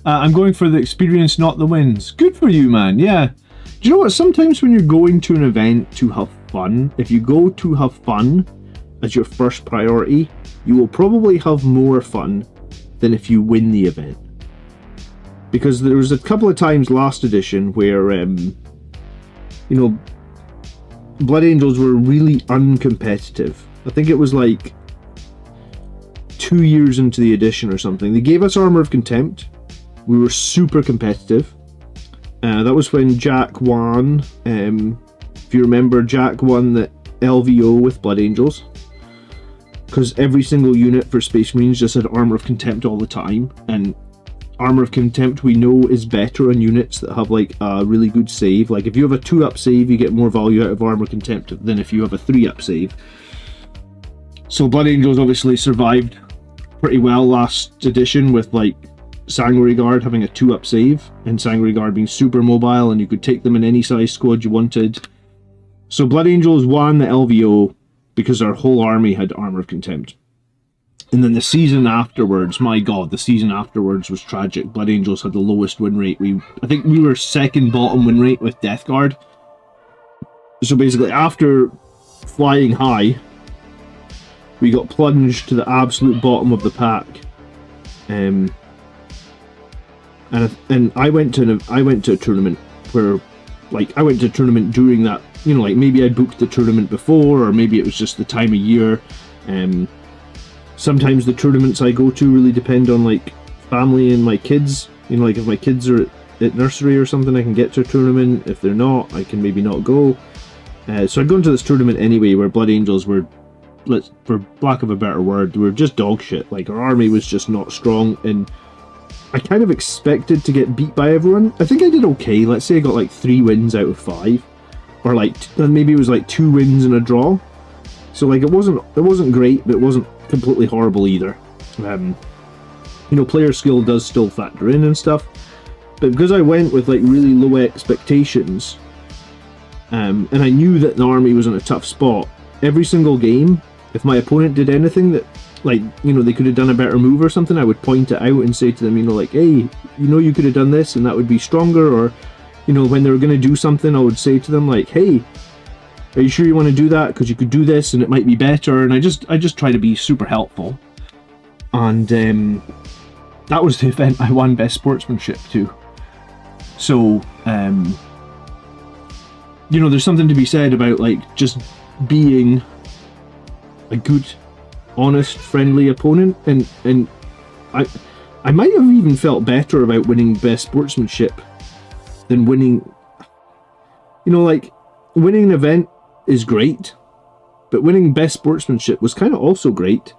I'm going for the experience, not the wins. Good for you, man. Yeah. Do you know what? Sometimes when you're going to an event to have fun, if you go to have fun as your first priority, you will probably have more fun than if you win the event. Because there was a couple of times last edition where, you know, Blood Angels were really uncompetitive. I think it was like 2 years into the edition or something. They gave us Armour of Contempt. We were super competitive. That was when Jack won. If you remember, Jack won the LVO with Blood Angels. Because every single unit for Space Marines just had Armour of Contempt all the time. And Armour of Contempt, we know, is better on units that have like a really good save. Like if you have a 2-up save, you get more value out of Armour of Contempt than if you have a 3-up save. So Blood Angels obviously survived pretty well last edition with like Sanguinary Guard having a 2-up save, and Sanguinary Guard being super mobile, and you could take them in any size squad you wanted. So Blood Angels won the LVO because our whole army had Armour of Contempt. And then the season afterwards, my god, the season afterwards was tragic. Blood Angels had the lowest win rate. I think we were second bottom win rate with Death Guard. So basically, after flying high, we got plunged to the absolute bottom of the pack. And I went to a tournament where, like, I went to a tournament during that, you know, like maybe I booked the tournament before, or maybe it was just the time of year. Sometimes the tournaments I go to really depend on like family and my kids. You know, like if my kids are at nursery or something, I can get to a tournament. If they're not, I can maybe not go. So I'd gone to this tournament anyway, where Blood Angels were, for lack of a better word, were just dog shit. Like our army was just not strong, and I kind of expected to get beat by everyone. I think I did okay. Let's say I got like 3 wins out of 5, or like maybe it was like 2 wins and a draw. So like it wasn't great, but it wasn't completely horrible either. You know, player skill does still factor in and stuff, but because I went with like really low expectations, and I knew that the army was in a tough spot, every single game, if my opponent did anything that, like, you know, they could have done a better move or something, I would point it out and say to them, you know, like, hey, you know, you could have done this and that would be stronger. Or, you know, when they were going to do something, I would say to them, like, hey, are you sure you want to do that? Because you could do this and it might be better. And I just try to be super helpful. And that was the event I won Best Sportsmanship too. So, you know, there's something to be said about, like, just being a good honest, friendly opponent, and I might have even felt better about winning best sportsmanship than winning. You know, like, winning an event is great, but winning best sportsmanship was kind of also great.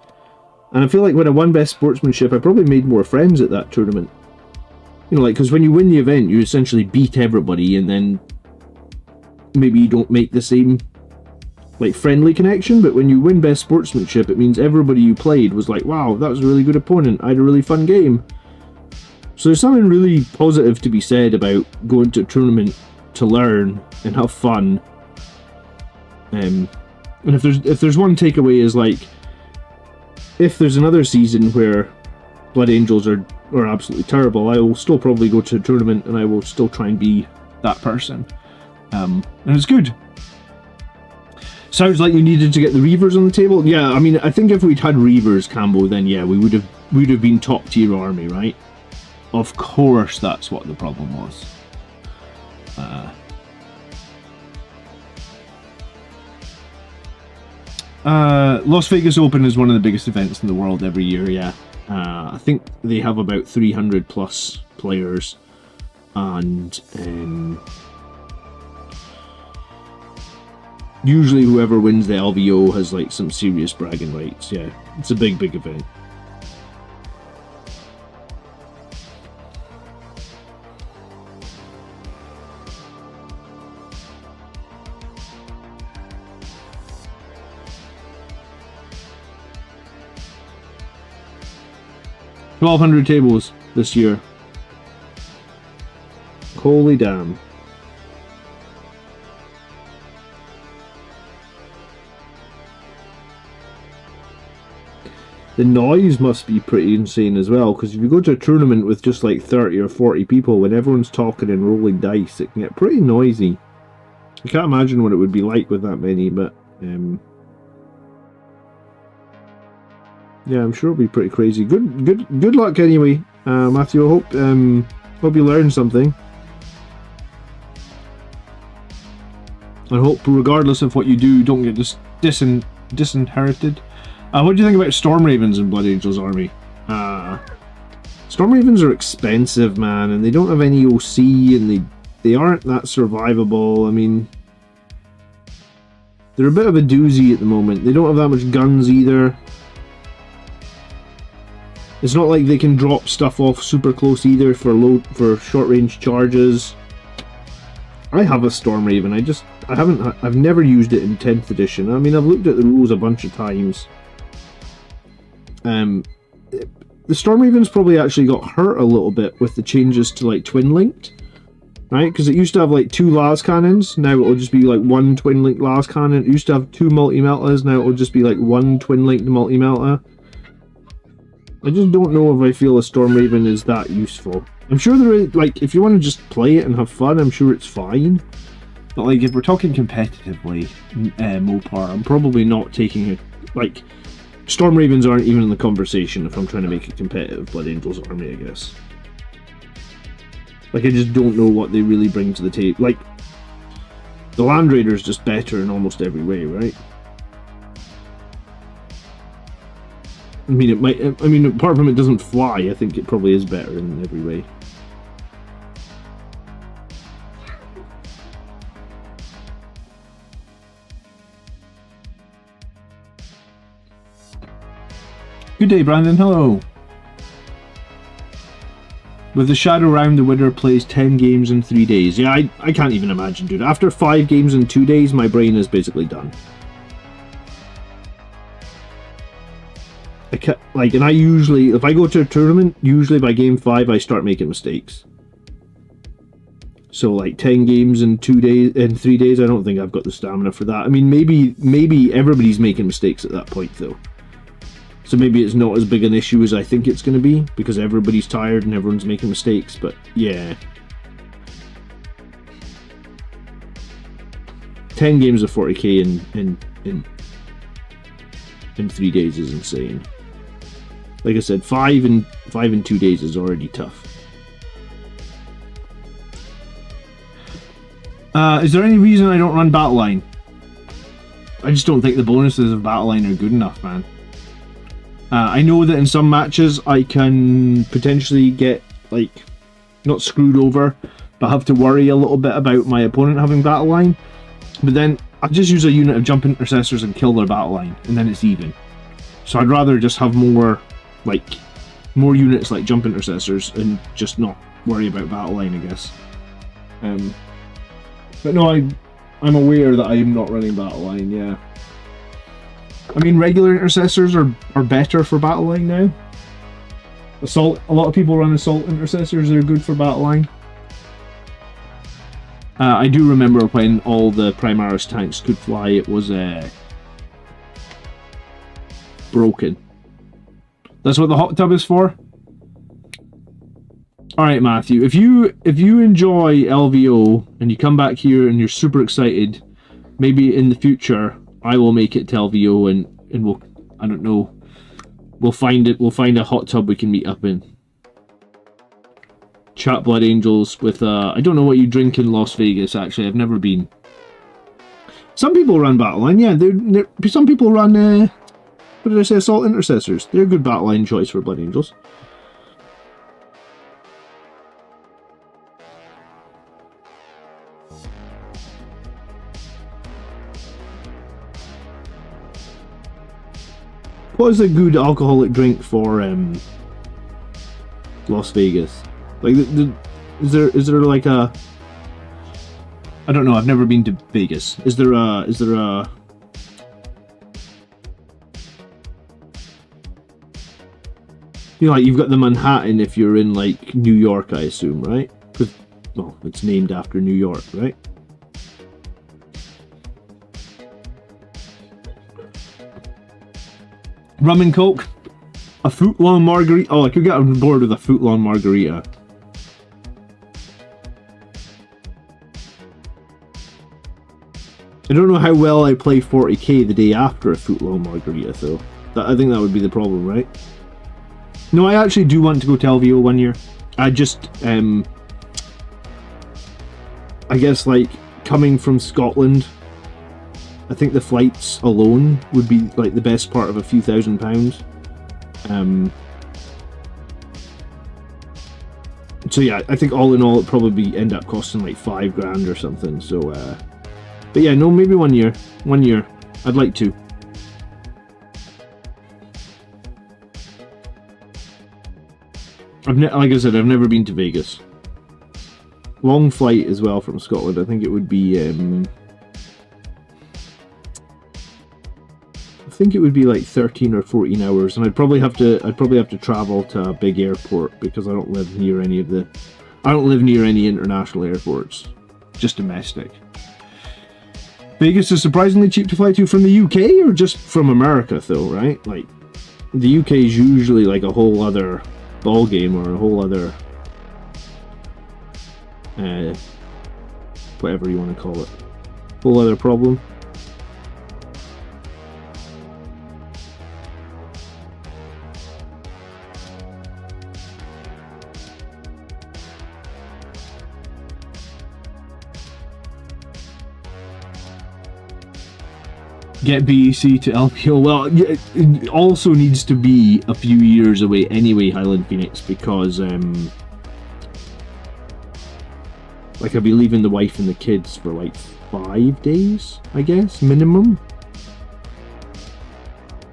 And I feel like when I won best sportsmanship, I probably made more friends at that tournament. You know, like, because when you win the event, you essentially beat everybody, and then maybe you don't make the same, like, friendly connection. But when you win best sportsmanship, it means everybody you played was like, wow, that was a really good opponent, I had a really fun game. So there's something really positive to be said about going to a tournament to learn and have fun. And if there's one takeaway is, like, if there's another season where Blood Angels are absolutely terrible, I will still probably go to a tournament and I will still try and be that person. And it's good. Sounds like you needed to get the Reavers on the table. Yeah, I mean, I think if we'd had Reavers, Cambo, then yeah, we would have been top tier army, right? Of course, that's what the problem was. Las Vegas Open is one of the biggest events in the world every year, yeah. I think they have about 300 plus players, and usually whoever wins the LVO has, like, some serious bragging rights. Yeah, it's a big event. $1,200 tables this year. Holy damn. The noise must be pretty insane as well, because if you go to a tournament with just like 30 or 40 people, when everyone's talking and rolling dice, it can get pretty noisy. I can't imagine what it would be like with that many, but yeah, I'm sure it'll be pretty crazy. Good luck anyway, Matthew. I hope you learned something. I hope, regardless of what you do, don't get just disinherited. What do you think about Storm Ravens in Blood Angels army? Storm Ravens are expensive, man, and they don't have any OC, and they aren't that survivable. I mean, they're a bit of a doozy at the moment. They don't have that much guns either. It's not like they can drop stuff off super close either for short range charges. I have a Storm Raven. I've never used it in 10th edition. I mean, I've looked at the rules a bunch of times. The Storm Ravens probably actually got hurt a little bit with the changes to, like, twin linked, right? Because it used to have like 2 las cannons. Now it'll just be like 1 twin linked las cannon. It used to have 2 multi meltas. Now it'll just be like 1 twin linked multi melta. I just don't know if I feel a Storm Raven is that useful. I'm sure there is, like, if you want to just play it and have fun, I'm sure it's fine. But, like, if we're talking competitively, Mopar, I'm probably not taking it. Like, Storm Ravens aren't even in the conversation if I'm trying to make a competitive Blood Angels army, I guess. Like, I just don't know what they really bring to the table. Like, the Land Raider is just better in almost every way, right? I mean, it might. I mean, apart from it doesn't fly, I think it probably is better in every way. Good day, Brandon. Hello. With the Shadow round, the winner plays 10 games in 3 days. Yeah, I can't even imagine, dude. After 5 games in 2 days, my brain is basically done. And I usually, if I go to a tournament, usually by game 5 I start making mistakes. So like 10 games in 2 days, in 3 days, I don't think I've got the stamina for that. I mean, maybe everybody's making mistakes at that point though. So maybe it's not as big an issue as I think it's going to be, because everybody's tired and everyone's making mistakes, but yeah. 10 games of 40k in 3 days is insane. Like I said, 5 in 2 days is already tough. Is there any reason I don't run Battleline? I just don't think the bonuses of Battleline are good enough, man. I know that in some matches I can potentially get, like, not screwed over, but have to worry a little bit about my opponent having battle line. But then I just use a unit of jump intercessors and kill their battle line, and then it's even. So I'd rather just have more units like jump intercessors and just not worry about battle line, I guess. But no, I'm aware that I am not running battle line. Yeah. I mean, regular intercessors are better for battle line now. Assault. A lot of people run assault intercessors. They're good for battle line. I do remember when all the Primaris tanks could fly, it was broken. That's what the hot tub is for. All right, Matthew. If you enjoy LVO and you come back here and you're super excited, maybe in the future I will make it to LVO and we'll, I don't know, we'll find a hot tub we can meet up in. Chat Blood Angels with I don't know what you drink in Las Vegas. Actually, I've never been. Some people run battle line. Yeah, some people run. What did I say? Assault intercessors. They're a good battle line choice for Blood Angels. What is a good alcoholic drink for Las Vegas? Like, is there like a? I don't know. I've never been to Vegas. Is there a? You know, like you've got the Manhattan if you're in like New York, I assume, right? Because, well, it's named after New York, right? Rum and Coke, a foot-long margarita. Oh, I could get on board with a foot-long margarita. I don't know how well I play 40k the day after a foot-long margarita, though. I think that would be the problem, right? No, I actually do want to go to LVO one year. I just, I guess, like, coming from Scotland, I think the flights alone would be, like, the best part of a few £1,000s. So yeah, I think all in all it'd probably end up costing like £5,000 or something, so, but yeah, no, maybe 1 year. 1 year. I'd like to. Like I said, I've never been to Vegas. Long flight as well from Scotland. I think it would be like 13 or 14 hours, and I'd probably have to travel to a big airport because I don't live near any international airports, just domestic. Vegas is surprisingly cheap to fly to from the UK or just from America though, right? Like, the UK is usually like a whole other ball game or a whole other whatever you want to call it, whole other problem. Get BEC to LPO. Well, it also needs to be a few years away anyway, Highland Phoenix, because like I'll be leaving the wife and the kids for like 5 days, I guess, minimum.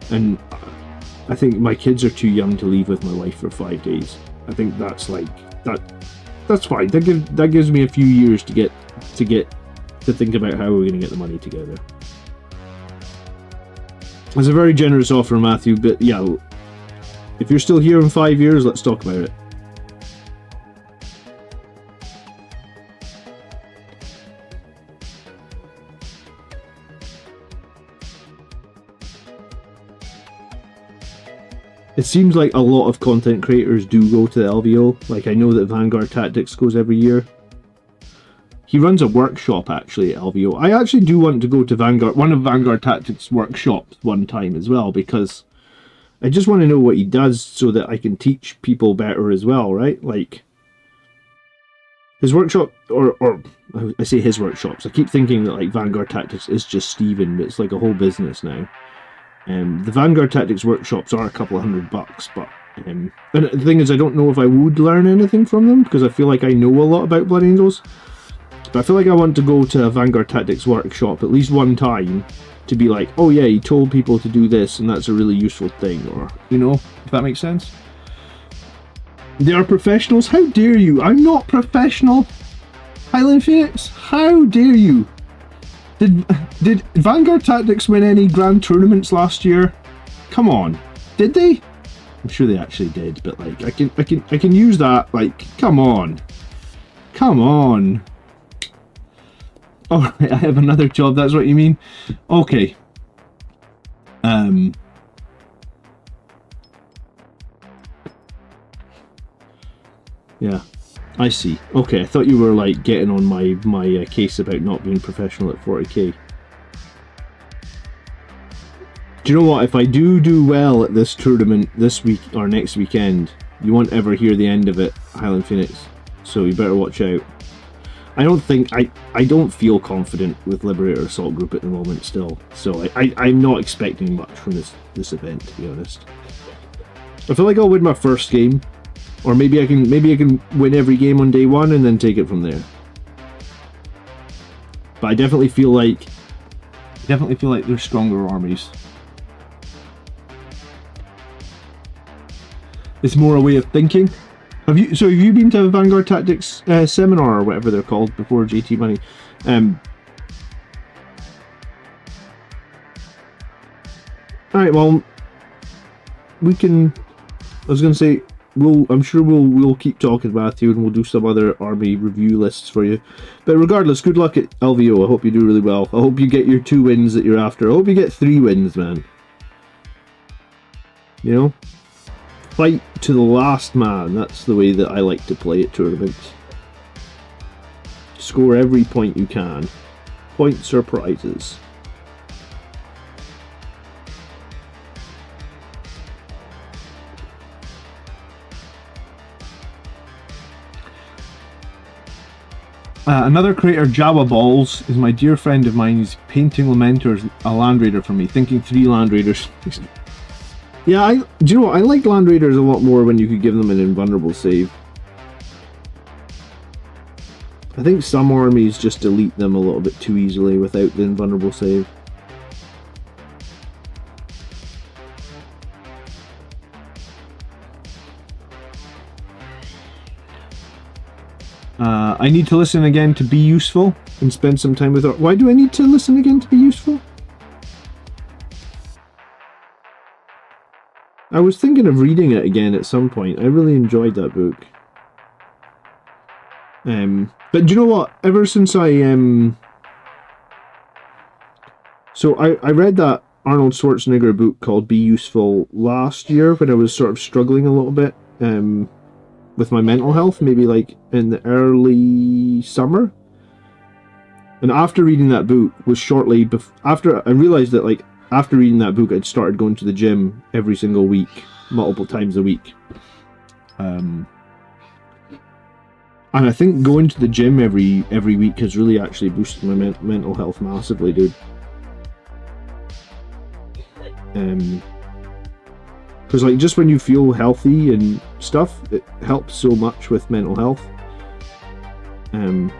And I think my kids are too young to leave with my wife for 5 days. I think that's like that's fine. That gives me a few years to think about how we're going to get the money together. It's a very generous offer, Matthew, but yeah, if you're still here in 5 years, let's talk about it. It seems like a lot of content creators do go to the LVO. Like, I know that Vanguard Tactics goes every year. He runs a workshop actually at LVO. I actually do want to go to one of Vanguard Tactics' workshops one time as well, because I just want to know what he does so that I can teach people better as well, right? Like, his workshop, or I say his workshops, I keep thinking that like Vanguard Tactics is just Steven, but it's like a whole business now. The Vanguard Tactics workshops are a couple of $100, but and the thing is, I don't know if I would learn anything from them, because I feel like I know a lot about Blood Angels. But I feel like I want to go to a Vanguard Tactics workshop at least one time to be like, oh yeah, he told people to do this, and that's a really useful thing, or, you know, if that makes sense. They are professionals? How dare you? I'm not professional! Highland Phoenix, how dare you? Did Vanguard Tactics win any grand tournaments last year? Come on, did they? I'm sure they actually did, but like I can use that. Like, come on. Oh, I have another job. That's what you mean? Okay. Yeah, I see. Okay, I thought you were like getting on my case about not being professional at 40k. Do you know what? If I do well at this tournament this week or next weekend, you won't ever hear the end of it, Highland Phoenix. So you better watch out. I don't feel confident with Liberator Assault Group at the moment still. So I'm not expecting much from this event, to be honest. I feel like I'll win my first game, or maybe I can win every game on day one and then take it from there. But I definitely feel like there's stronger armies. It's more a way of thinking. Have you been to a Vanguard Tactics seminar or whatever they're called before JT Money? Alright, well, we can. I was gonna say I'm sure we'll keep talking about you, and we'll do some other army review lists for you. But regardless, good luck at LVO. I hope you do really well. I hope you get your 2 wins that you're after. I hope you get 3 wins, man. You know? Fight to the last man. That's the way that I like to play at tournaments. Score every point you can. Points or prizes. Another creator, Java Balls, is my dear friend of mine. He's painting Lamentors, a Land Raider for me, thinking 3 Land Raiders. Yeah, do you know what? I like Land Raiders a lot more when you could give them an invulnerable save. I think some armies just delete them a little bit too easily without the invulnerable save. I need to listen again to be useful and spend some time with her. Why do I need to listen again to be useful? I was thinking of reading it again at some point. I really enjoyed that book. But do you know what? Ever since I read that Arnold Schwarzenegger book called Be Useful last year when I was sort of struggling a little bit with my mental health, maybe like in the early summer. And after reading that book was shortly after I realized that, like, after reading that book, I'd started going to the gym every single week, multiple times a week. And I think going to the gym every week has really actually boosted my mental health massively, dude. Because like just when you feel healthy and stuff, it helps so much with mental health. And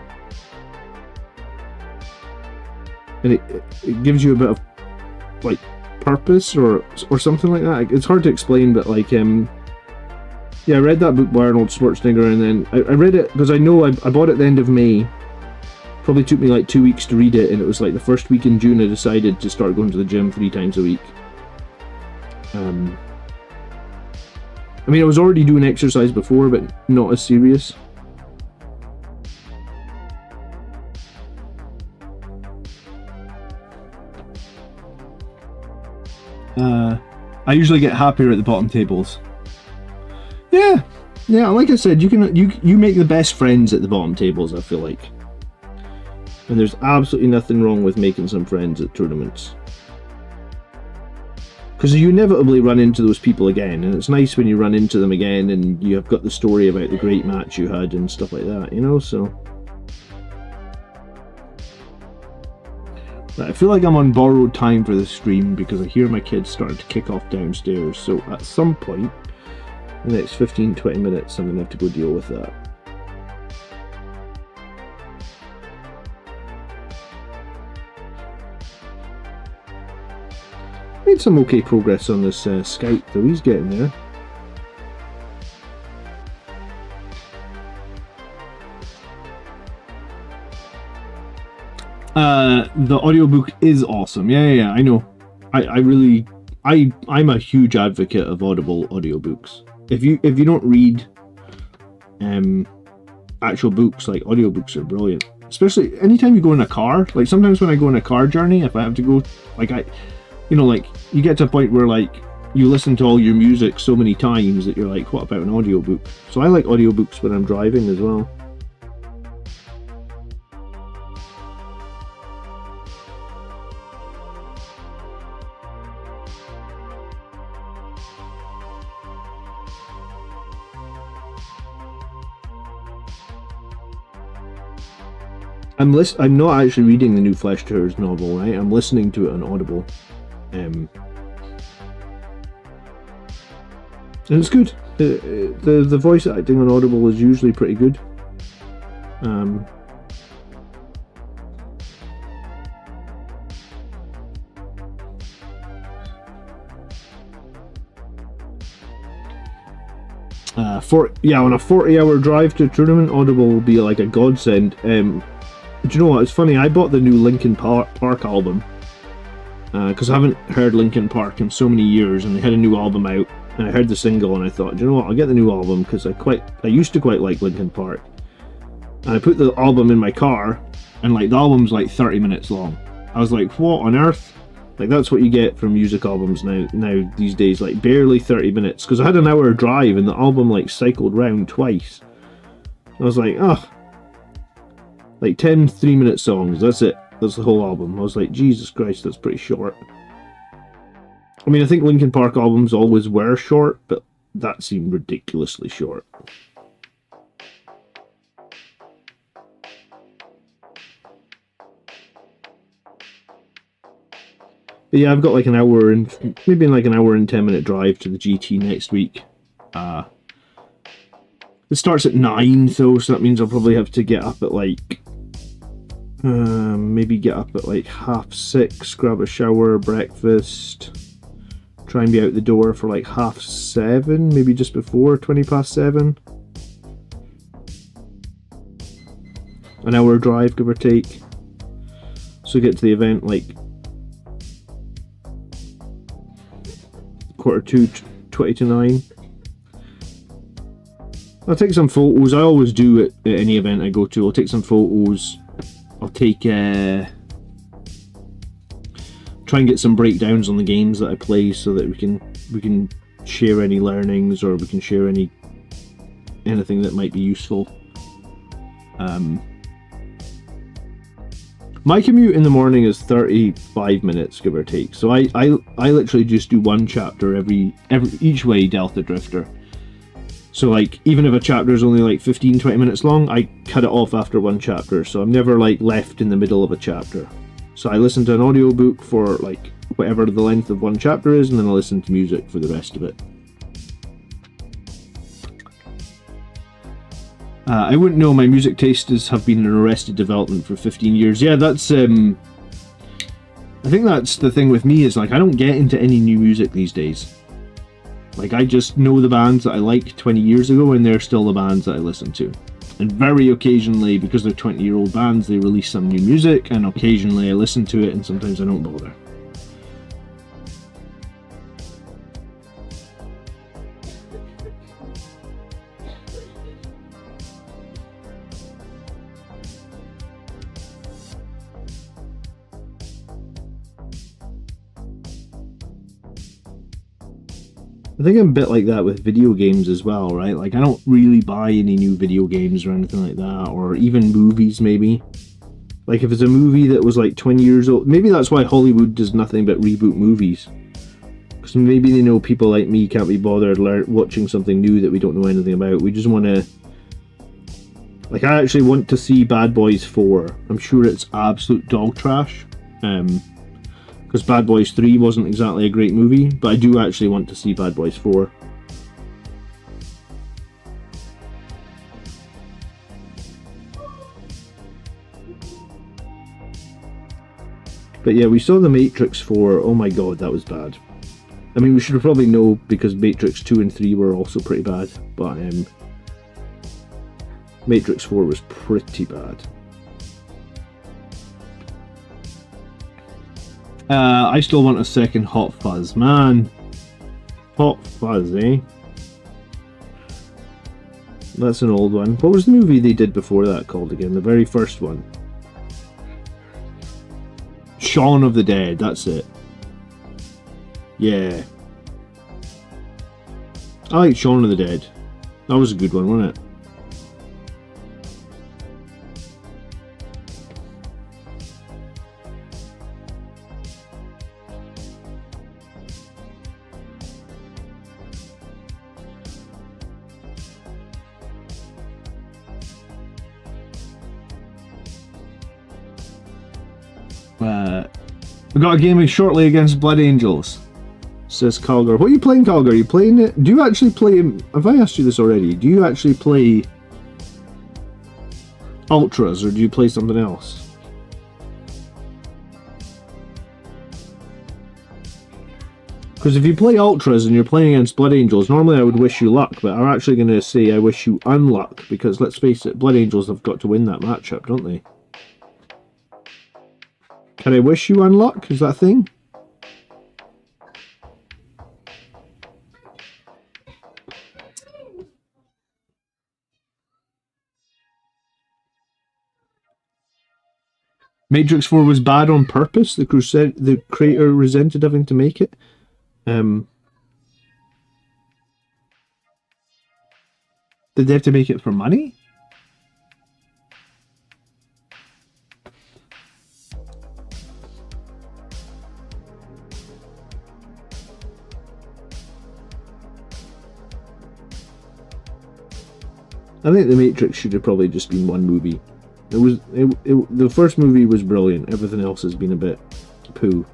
it gives you a bit of like purpose or something like that. It's hard to explain, but like yeah, I read that book by Arnold Schwarzenegger, and then I read it because I know I bought it at the end of May. Probably took me like 2 weeks to read it, and it was like the first week in June I decided to start going to the gym 3 times a week. I mean, I was already doing exercise before, but not as serious. I usually get happier at the bottom tables. Yeah, like I said, you make the best friends at the bottom tables, I feel like. And there's absolutely nothing wrong with making some friends at tournaments. Because you inevitably run into those people again, and it's nice when you run into them again and you have got the story about the great match you had and stuff like that, you know, so. I feel like I'm on borrowed time for this stream because I hear my kids starting to kick off downstairs, so at some point in the next 15-20 minutes I'm going to have to go deal with that. Made some okay progress on this scout though, he's getting there. The audiobook is awesome. Yeah, I know. I'm a huge advocate of Audible audiobooks. If you don't read actual books, like audiobooks are brilliant. Especially anytime you go in a car. Like sometimes when I go on a car journey, if I have to go, like like you get to a point where like you listen to all your music so many times that you're like, what about an audiobook? So I like audiobooks when I'm driving as well. I'm not actually reading the new Flesh Tears novel, right? I'm listening to it on Audible. And it's good. The voice acting on Audible is usually pretty good. 40, on a 40-hour drive to a tournament, Audible will be like a godsend. Do you know what? It's funny. I bought the new Linkin Park album because I haven't heard Linkin Park in so many years, and they had a new album out, and I heard the single, and I thought, do you know what? I'll get the new album because I used to quite like Linkin Park, and I put the album in my car, and like the album's like 30 minutes long. I was like, what on earth? Like that's what you get from music albums now these days, like barely 30 minutes. Because I had an hour drive, and the album like cycled round twice. I was like, oh. Like 10 3-minute songs, that's it. That's the whole album. I was like, Jesus Christ, that's pretty short. I mean, I think Linkin Park albums always were short, but that seemed ridiculously short. But yeah, I've got like an hour and maybe like an hour and 10-minute drive to the GT next week. It starts at 9 though, so that means I'll probably have to get up at like maybe get up at like 6:30, grab a shower, breakfast, try and be out the door for like 7:30, maybe just before 7:20. An hour drive, give or take. So get to the event like 20 to 9. I'll take some photos. I always do at any event I go to. I'll take some photos. I'll take try and get some breakdowns on the games that I play, so that we can share any learnings, or we can share anything that might be useful. My commute in the morning is 35 minutes, give or take. So I literally just do one chapter each way Delta Drifter. So like, even if a chapter is only like 15-20 minutes long, I cut it off after one chapter, so I'm never like left in the middle of a chapter. So I listen to an audiobook for like whatever the length of one chapter is, and then I listen to music for the rest of it. I wouldn't know, my music tastes have been in arrested development for 15 years. Yeah, that's I think that's the thing with me, is like I don't get into any new music these days. Like I just know the bands that I liked 20 years ago, and they're still the bands that I listen to. And very occasionally, because they're 20-year-old bands, they release some new music, and occasionally I listen to it, and sometimes I don't bother. I think I'm a bit like that with video games as well, right? Like I don't really buy any new video games or anything like that, or even movies maybe. Like if it's a movie that was like 20 years old, maybe that's why Hollywood does nothing but reboot movies. Because maybe they know people like me can't be bothered watching something new that we don't know anything about. We just want to... Like I actually want to see Bad Boys 4. I'm sure it's absolute dog trash. Because Bad Boys 3 wasn't exactly a great movie, but I do actually want to see Bad Boys 4. But yeah, we saw The Matrix 4. Oh my god, that was bad. I mean, we should probably know because Matrix 2 and 3 were also pretty bad, but Matrix 4 was pretty bad. I still want a second Hot Fuzz, man. Hot Fuzz, eh? That's an old one. What was the movie they did before that called again? The very first one. Shaun of the Dead, that's it. Yeah. I like Shaun of the Dead. That was a good one, wasn't it? We got a game shortly against Blood Angels, says Calgar. What are you playing, Calgar? Are you playing it? Do you actually play... Have I asked you this already? Do you actually play Ultras, or do you play something else? Because if you play Ultras and you're playing against Blood Angels, normally I would wish you luck, but I'm actually going to say I wish you unluck, because let's face it, Blood Angels have got to win that matchup, don't they? Can I wish you unluck? Is that a thing? Matrix 4 was bad on purpose. The creator resented having to make it. Did they have to make it for money? I think The Matrix should have probably just been one movie. The first movie was brilliant. Everything else has been a bit poo.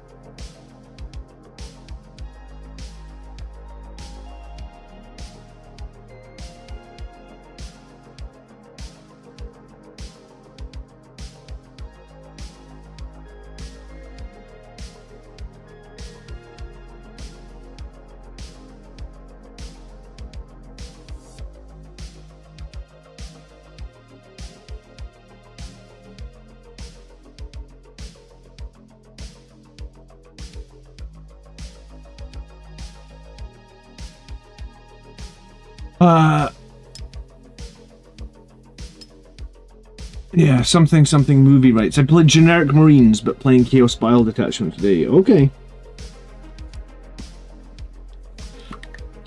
Yeah, something movie rights. I played Generic Marines, but playing Chaos Bile Detachment today. Okay.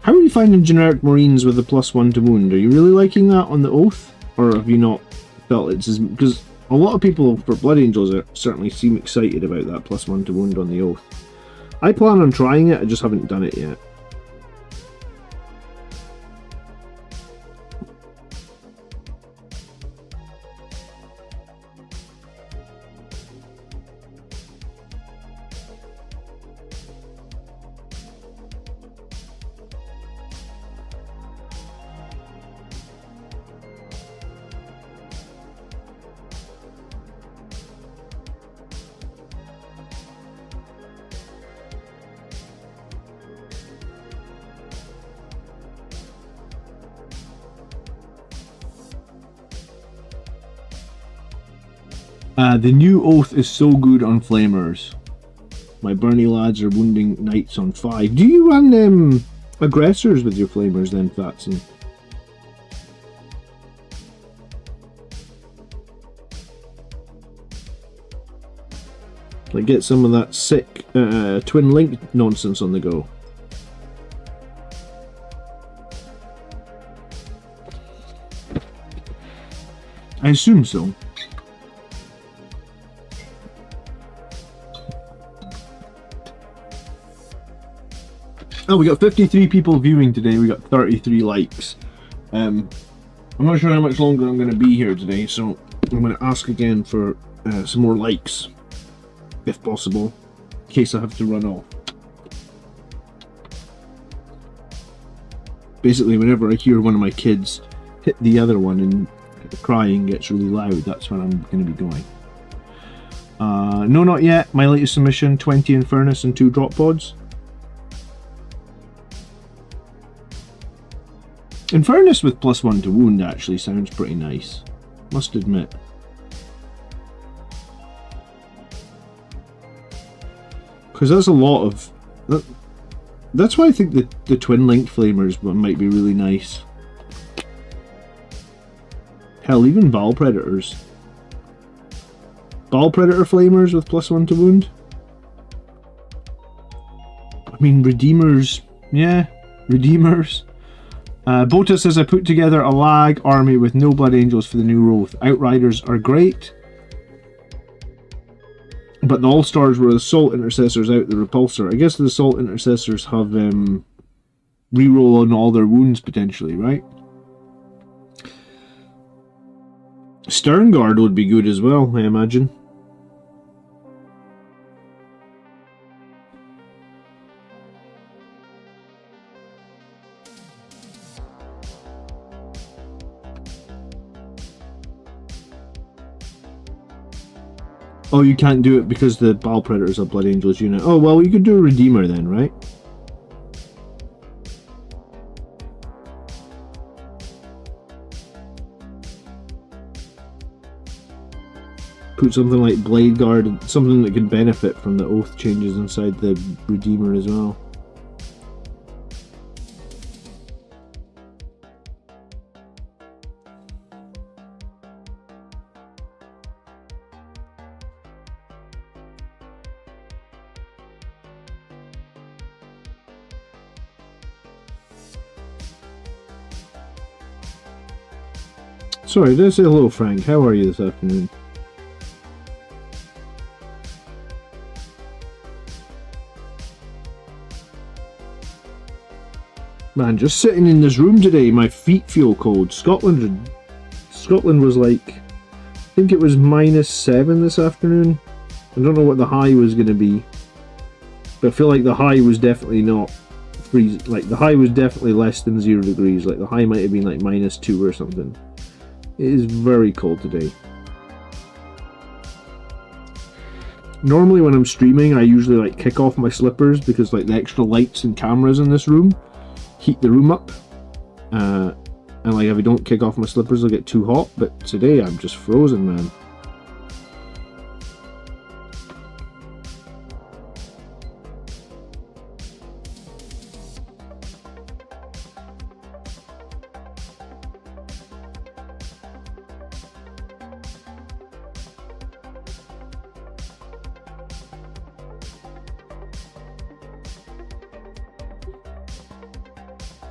How are you finding Generic Marines with the +1 to wound? Are you really liking that on the Oath? Or have you not felt it's as... Because a lot of people for Blood Angels certainly seem excited about that +1 to wound on the Oath. I plan on trying it, I just haven't done it yet. The new Oath is so good on Flamers. My Bernie lads are wounding knights on 5. Do you run aggressors with your Flamers then, Fatson? Like get some of that sick twin link nonsense on the go. I assume so. Oh, we got 53 people viewing today, we got 33 likes. I'm not sure how much longer I'm going to be here today, so I'm going to ask again for some more likes. if possible, in case I have to run off. Basically, whenever I hear one of my kids hit the other one and the crying gets really loud, that's when I'm going to be going. No, not yet. My latest submission, 20 Infernus and 2 drop pods. Infernus with +1 to wound actually sounds pretty nice, must admit. Because that's a lot of... That's why I think the twin link flamers might be really nice. Hell, even Ball Predators. Ball Predator flamers with +1 to wound. I mean, Redeemers. Yeah, Redeemers. Bota says, I put together a lag army with no Blood Angels for the new Wrath. Outriders are great, but the All-Stars were Assault Intercessors out the Repulsor. I guess the Assault Intercessors have reroll on all their wounds potentially, right? Sternguard would be good as well, I imagine. Oh, you can't do it because the Ball Predator's a Blood Angels unit. Oh, well, you could do a Redeemer then, right? Put something like Blade Guard, something that could benefit from the oath changes inside the Redeemer as well. Sorry, did I say hello, Frank? How are you this afternoon? Man, just sitting in this room today, my feet feel cold. Scotland was like, I think it was -7 this afternoon. I don't know what the high was going to be, but I feel like the high was definitely not freeze. Like the high was definitely less than 0 degrees. Like the high might have been like -2 or something. It is very cold today. Normally when I'm streaming, I usually like kick off my slippers because like the extra lights and cameras in this room heat the room up. And like if I don't kick off my slippers, they'll get too hot. But today I'm just frozen, man.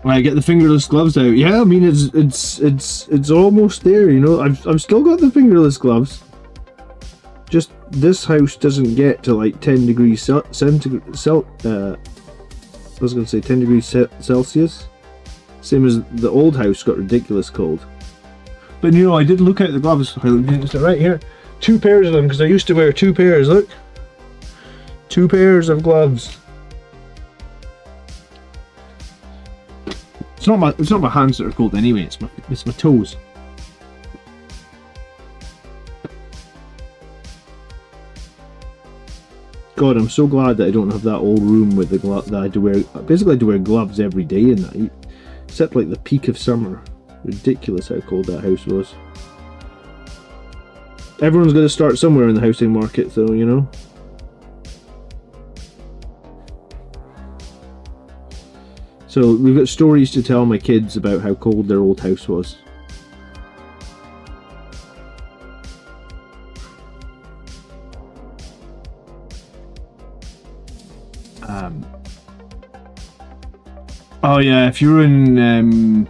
Right, get the fingerless gloves out. Yeah, I mean it's almost there. You know, I've still got the fingerless gloves. Just this house doesn't get to like 10 degrees centigrade. I was going to say 10 degrees Celsius. Same as the old house got ridiculous cold. But you know, I did look at the gloves. Right here, 2 pairs of them because I used to wear 2 pairs. Look, 2 pairs of gloves. It's not my hands that are cold anyway. It's my toes. God, I'm so glad that I don't have that old room with the glove that I had to wear. Basically, I had to wear gloves every day in that, except like the peak of summer. Ridiculous how cold that house was. Everyone's going to start somewhere in the housing market, though, you know. So we've got stories to tell my kids about how cold their old house was. Oh yeah, if you're in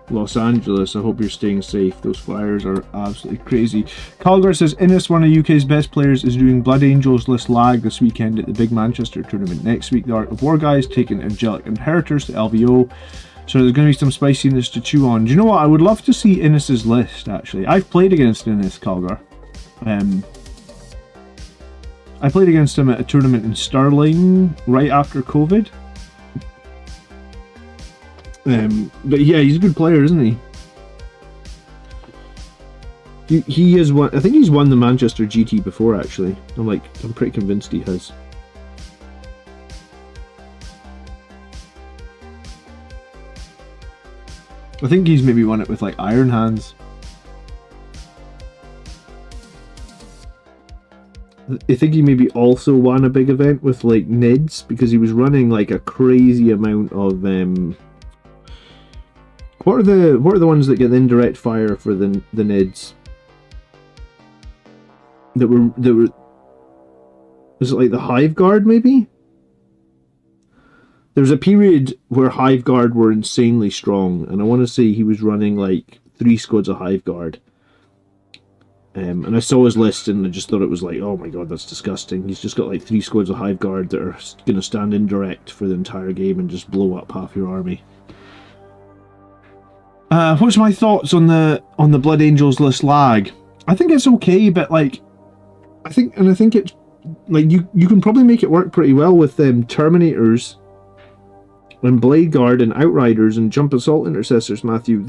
Los Angeles, I hope you're staying safe. Those fires are absolutely crazy. Calgar says, Innes, one of UK's best players, is doing Blood Angels list lag this weekend at the big Manchester tournament. Next week, the Art of War guys taking Angelic Inheritors to LVO. So there's going to be some spiciness to chew on. Do you know what? I would love to see Innes's list, actually. I've played against Innes Calgar. I played against him at a tournament in Stirling right after COVID. But yeah, he's a good player, isn't he? He has won. I think he's won the Manchester GT before, actually. I'm pretty convinced he has. I think he's maybe won it with like Iron Hands. I think he maybe also won a big event with like Nids, because he was running like a crazy amount of what are the ones that get the indirect fire for the Nids? That were was it like the Hive Guard maybe? There was a period where Hive Guard were insanely strong, and I want to say he was running like 3 squads of Hive Guard. And I saw his list and I just thought it was like, oh my god, that's disgusting. He's just got like 3 squads of Hive Guard that are going to stand indirect for the entire game and just blow up half your army. What's my thoughts on the Blood Angels list lag? I think it's okay, but like, I think it's like you can probably make it work pretty well with Terminators and Blade Guard and Outriders and Jump Assault Intercessors, Matthew.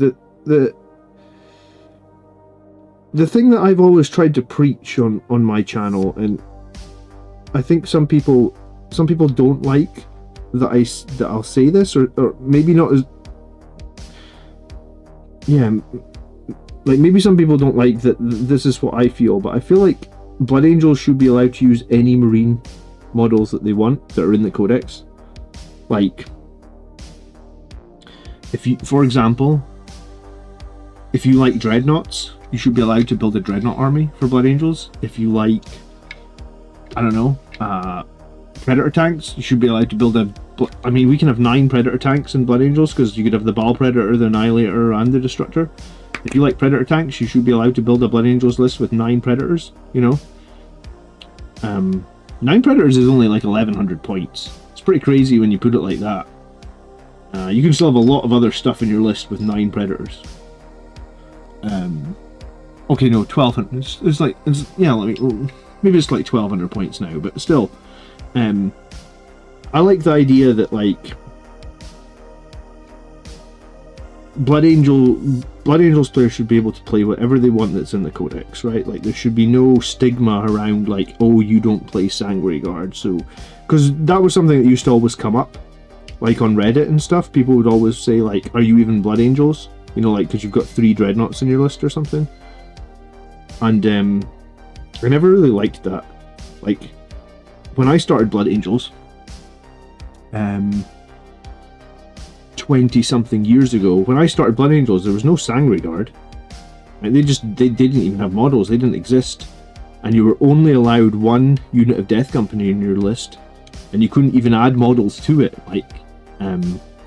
The thing that I've always tried to preach on my channel, and I think some people don't like that I'll say this, or maybe not as, yeah, like maybe some people don't like that this is what I feel, but I feel like Blood Angels should be allowed to use any Marine models that they want that are in the Codex. Like, if you, for example, if you like Dreadnoughts, you should be allowed to build a Dreadnought army for Blood Angels. If you like, I don't know, Predator tanks, you should be allowed to build a... I mean, we can have 9 Predator tanks in Blood Angels, because you could have the Ball Predator, the Annihilator, and the Destructor. If you like Predator tanks, you should be allowed to build a Blood Angels list with 9 Predators, you know? 9 Predators is only like 1100 points. It's pretty crazy when you put it like that. You can still have a lot of other stuff in your list with 9 Predators. Okay, no, 1200. It's like, yeah, maybe it's like 1200 points now, but still, I like the idea that like Blood Angels players should be able to play whatever they want that's in the Codex, right? Like, there should be no stigma around like, oh, you don't play Sanguinary Guard, so, because that was something that used to always come up, like on Reddit and stuff. People would always say like, are you even Blood Angels? You know, like, because you've got 3 Dreadnoughts in your list or something. And I never really liked that. Like, when I started Blood Angels 20 something years ago, when I started Blood Angels, there was no Sanguinary Guard. Right? They didn't even have models, they didn't exist. And you were only allowed 1 unit of Death Company in your list, and you couldn't even add models to it. Like,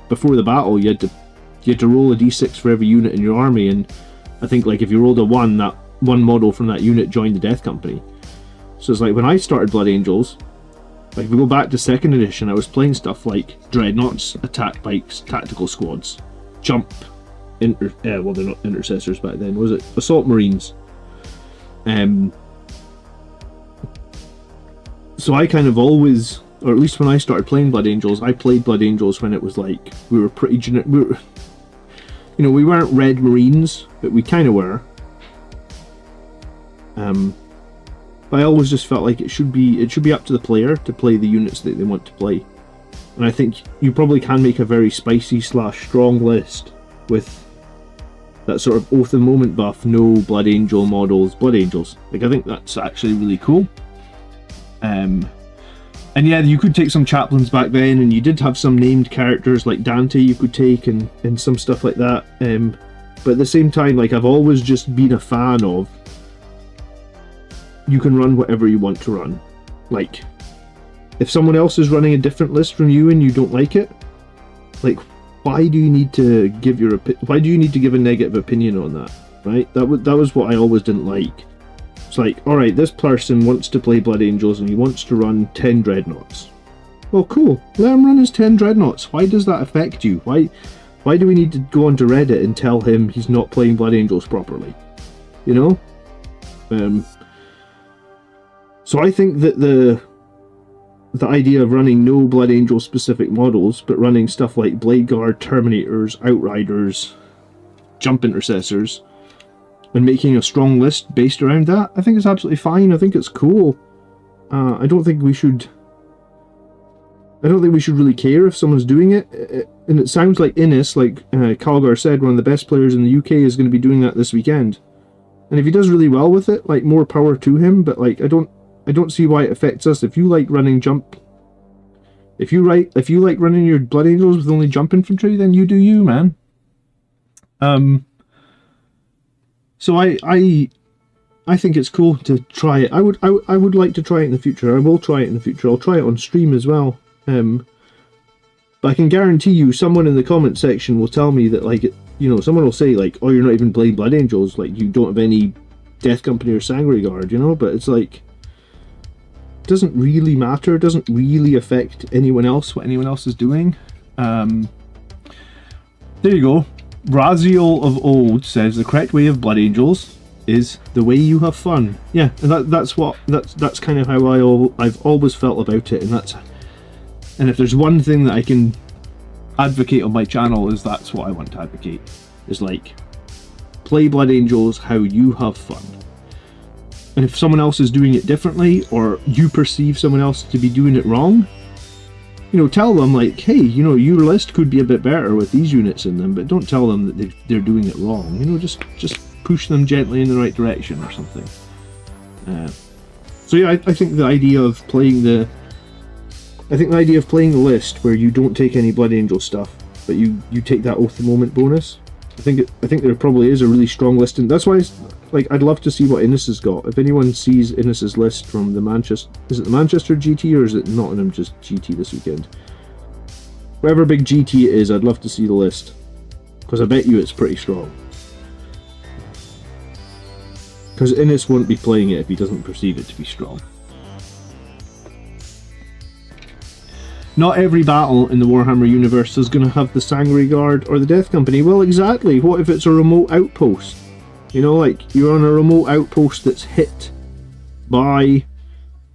before the battle, you had to roll a d6 for every unit in your army, and I think like if you rolled a 1, that 1 model from that unit joined the Death Company. So it's like, when I started Blood Angels, like if we go back to 2nd edition, I was playing stuff like Dreadnoughts, Attack Bikes, Tactical Squads, Jump, well, they're not Intercessors back then, was it? Assault Marines. So I kind of always, or at least when I started playing Blood Angels, I played Blood Angels when it was like, we were pretty you know, we weren't Red Marines, but we kind of were. But I always just felt like it should be up to the player to play the units that they want to play. And I think you probably can make a very spicy / strong list with that sort of Oath of Moment buff, no Blood Angel models, Blood Angels. Like, I think that's actually really cool. And yeah, you could take some chaplains back then, and you did have some named characters like Dante you could take, and some stuff like that. But at the same time, like, I've always just been a fan of, you can run whatever you want to run. Like, if someone else is running a different list from you and you don't like it, like, why do you need to give a negative opinion on that, right? That was what I always didn't like. It's like, alright, this person wants to play Blood Angels and he wants to run 10 Dreadnoughts. Well, cool, let him run his 10 Dreadnoughts. Why does that affect you? Why Why do we need to go onto Reddit and tell him he's not playing Blood Angels properly? You know? So I think that the idea of running no Blood Angel specific models, but running stuff like Blade Guard, Terminators, Outriders, Jump Intercessors, and making a strong list based around that, I think it's absolutely fine. I think it's cool. I don't think we should really care if someone's doing it. And it sounds like Innes, like Calgar said, one of the best players in the UK, is going to be doing that this weekend. And if he does really well with it, like, more power to him. But like, I don't see why it affects us. If you like running jump, if you like running your Blood Angels with only jump infantry, then you do you, man. So I think it's cool to try it. I would like to try it in the future. I will try it in the future. I'll try it on stream as well. But I can guarantee you, someone in the comment section will tell me that, like, you know, someone will say, like, oh, you're not even playing Blood Angels, like, you don't have any Death Company or Sangre Guard, you know? But it's like, it doesn't really matter. It doesn't really affect anyone else, what anyone else is doing. There you go. Raziel of Old says the correct way of Blood Angels is the way you have fun. Yeah, and that's kind of how I've always felt about it, and if there's one thing that I can advocate on my channel, is that's what I want to advocate. Is like, play Blood Angels how you have fun. And if someone else is doing it differently, or you perceive someone else to be doing it wrong, you know, tell them, like, hey, you know, your list could be a bit better with these units in them, but don't tell them that they're doing it wrong. You know, just push them gently in the right direction or something. So yeah, I think the idea of playing the list where you don't take any Blood Angel stuff, but you take that Oath the Moment bonus, I think there probably is a really strong list, and that's why like, I'd love to see what Innes has got. If anyone sees Innes's list from the Manchester GT, or is it Nottingham just GT this weekend? Whatever big GT it is, I'd love to see the list, because I bet you it's pretty strong. Because Innes won't be playing it if he doesn't perceive it to be strong. Not every battle in the Warhammer universe is going to have the Sangre Guard or the Death Company. Well, exactly. What if it's a remote outpost? You know, like, you're on a remote outpost that's hit by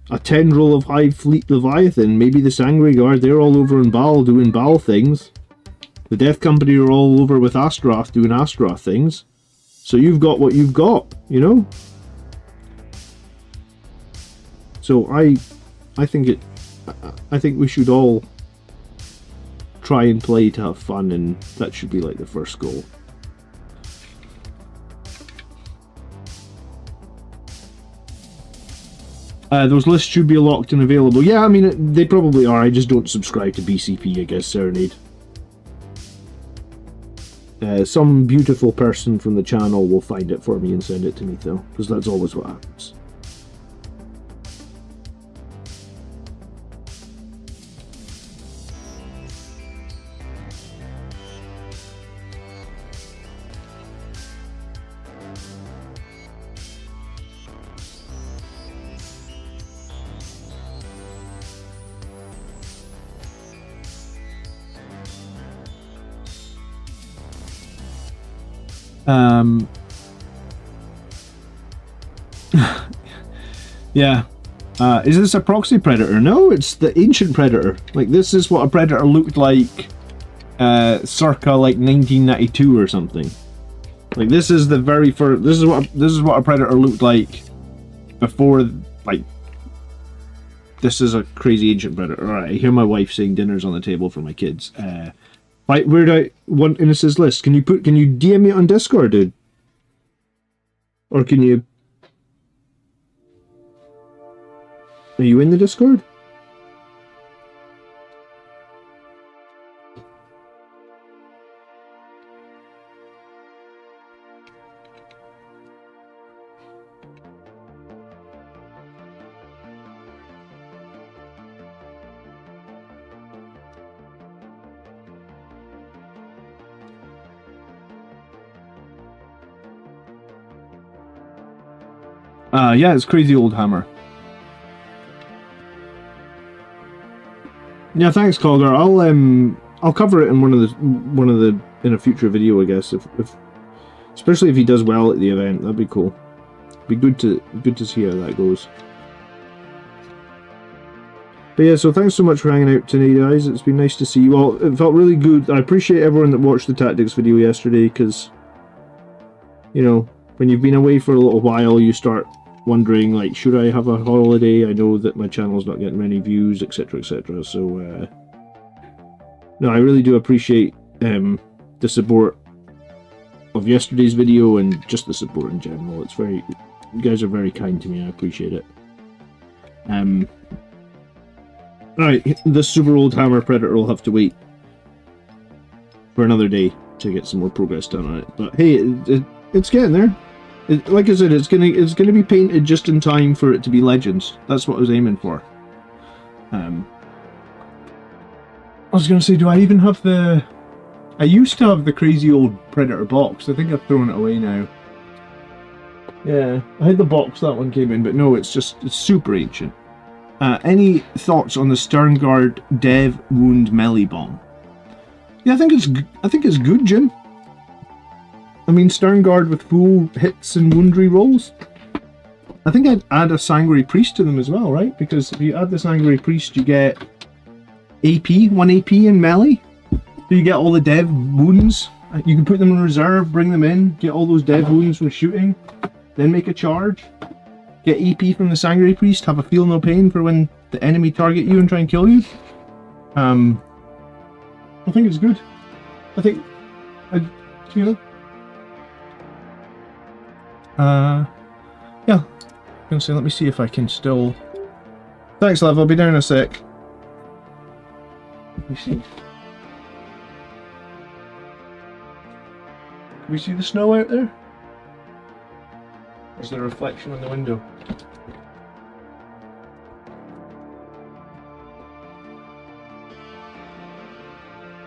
a tendril of Hive Fleet Leviathan. Maybe the Sangre Guard, they're all over in Baal doing Baal things. The Death Company are all over with Astaroth doing Astaroth things. So you've got what you've got, you know? So I think we should all try and play to have fun, and that should be like the first goal. Those lists should be locked and available. Yeah, I mean, they probably are. I just don't subscribe to BCP, I guess, Serenade. Some beautiful person from the channel will find it for me and send it to me, though, because that's always what happens. Yeah. Is this a proxy predator? No, it's the ancient predator. Like, this is what a predator looked like circa like 1992 or something. Like, this is the very first, this is what a predator looked like before, like, this is a crazy ancient predator. Alright, I hear my wife saying dinner's on the table for my kids. Right, where do I want Innes's list? Can you DM me on Discord, dude? Or can you... Are you in the Discord? Yeah, it's Crazy Old Hammer. Yeah, thanks, Colgar. I'll cover it in one of the in a future video, I guess. If especially if he does well at the event, that'd be cool. Be good to see how that goes. But yeah, so thanks so much for hanging out today, guys. It's been nice to see you all. It felt really good. I appreciate everyone that watched the tactics video yesterday, because, you know, when you've been away for a little while, you start wondering, like, should I have a holiday? I know that my channel's not getting many views, etc, etc. So, no, I really do appreciate the support of yesterday's video, and just the support in general. It's very... You guys are very kind to me, I appreciate it. Alright, this super old hammer predator will have to wait for another day to get some more progress done on it. But hey, it's getting there. Like I said, it's gonna be painted just in time for it to be Legends. That's what I was aiming for. I was gonna say, do I even have the... I used to have the crazy old Predator box. I think I've thrown it away now. Yeah, I had the box that one came in, but no, it's super ancient. Any thoughts on the Sternguard Dev Wound Melee Bomb? Yeah, I think it's good, Jim. I mean, Sternguard with full hits and wound re-rolls. I think I'd add a Sanguinary Priest to them as well, right? Because if you add the Sanguinary Priest, you get AP, 1 AP in melee. So you get all the dev wounds. You can put them in reserve, bring them in, get all those dev wounds from shooting, then make a charge. Get EP from the Sanguinary Priest, have a feel no pain for when the enemy target you and try and kill you. I think it's good. I think, you know. Yeah. I'm gonna say, let me see if I can still... Thanks, love, I'll be down in a sec. Let me see. Can we see the snow out there? Is there a reflection on the window?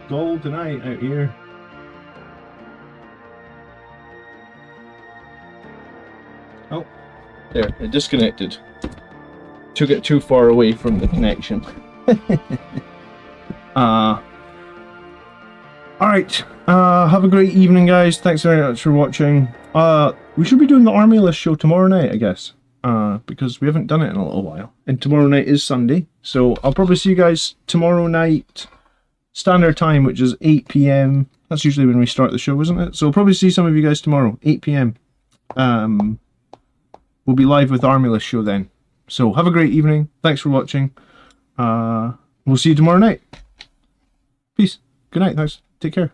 Dull tonight out here. Oh, there, it disconnected. Took it too far away from the connection. Alright, have a great evening, guys. Thanks very much for watching. We should be doing the Army List show tomorrow night, I guess. Because we haven't done it in a little while. And tomorrow night is Sunday. So I'll probably see you guys tomorrow night, standard time, which is 8 PM. That's usually when we start the show, isn't it? So I'll probably see some of you guys tomorrow, 8 PM. We'll be live with the Army List show then. So have a great evening. Thanks for watching. We'll see you tomorrow night. Peace. Good night, guys. Take care.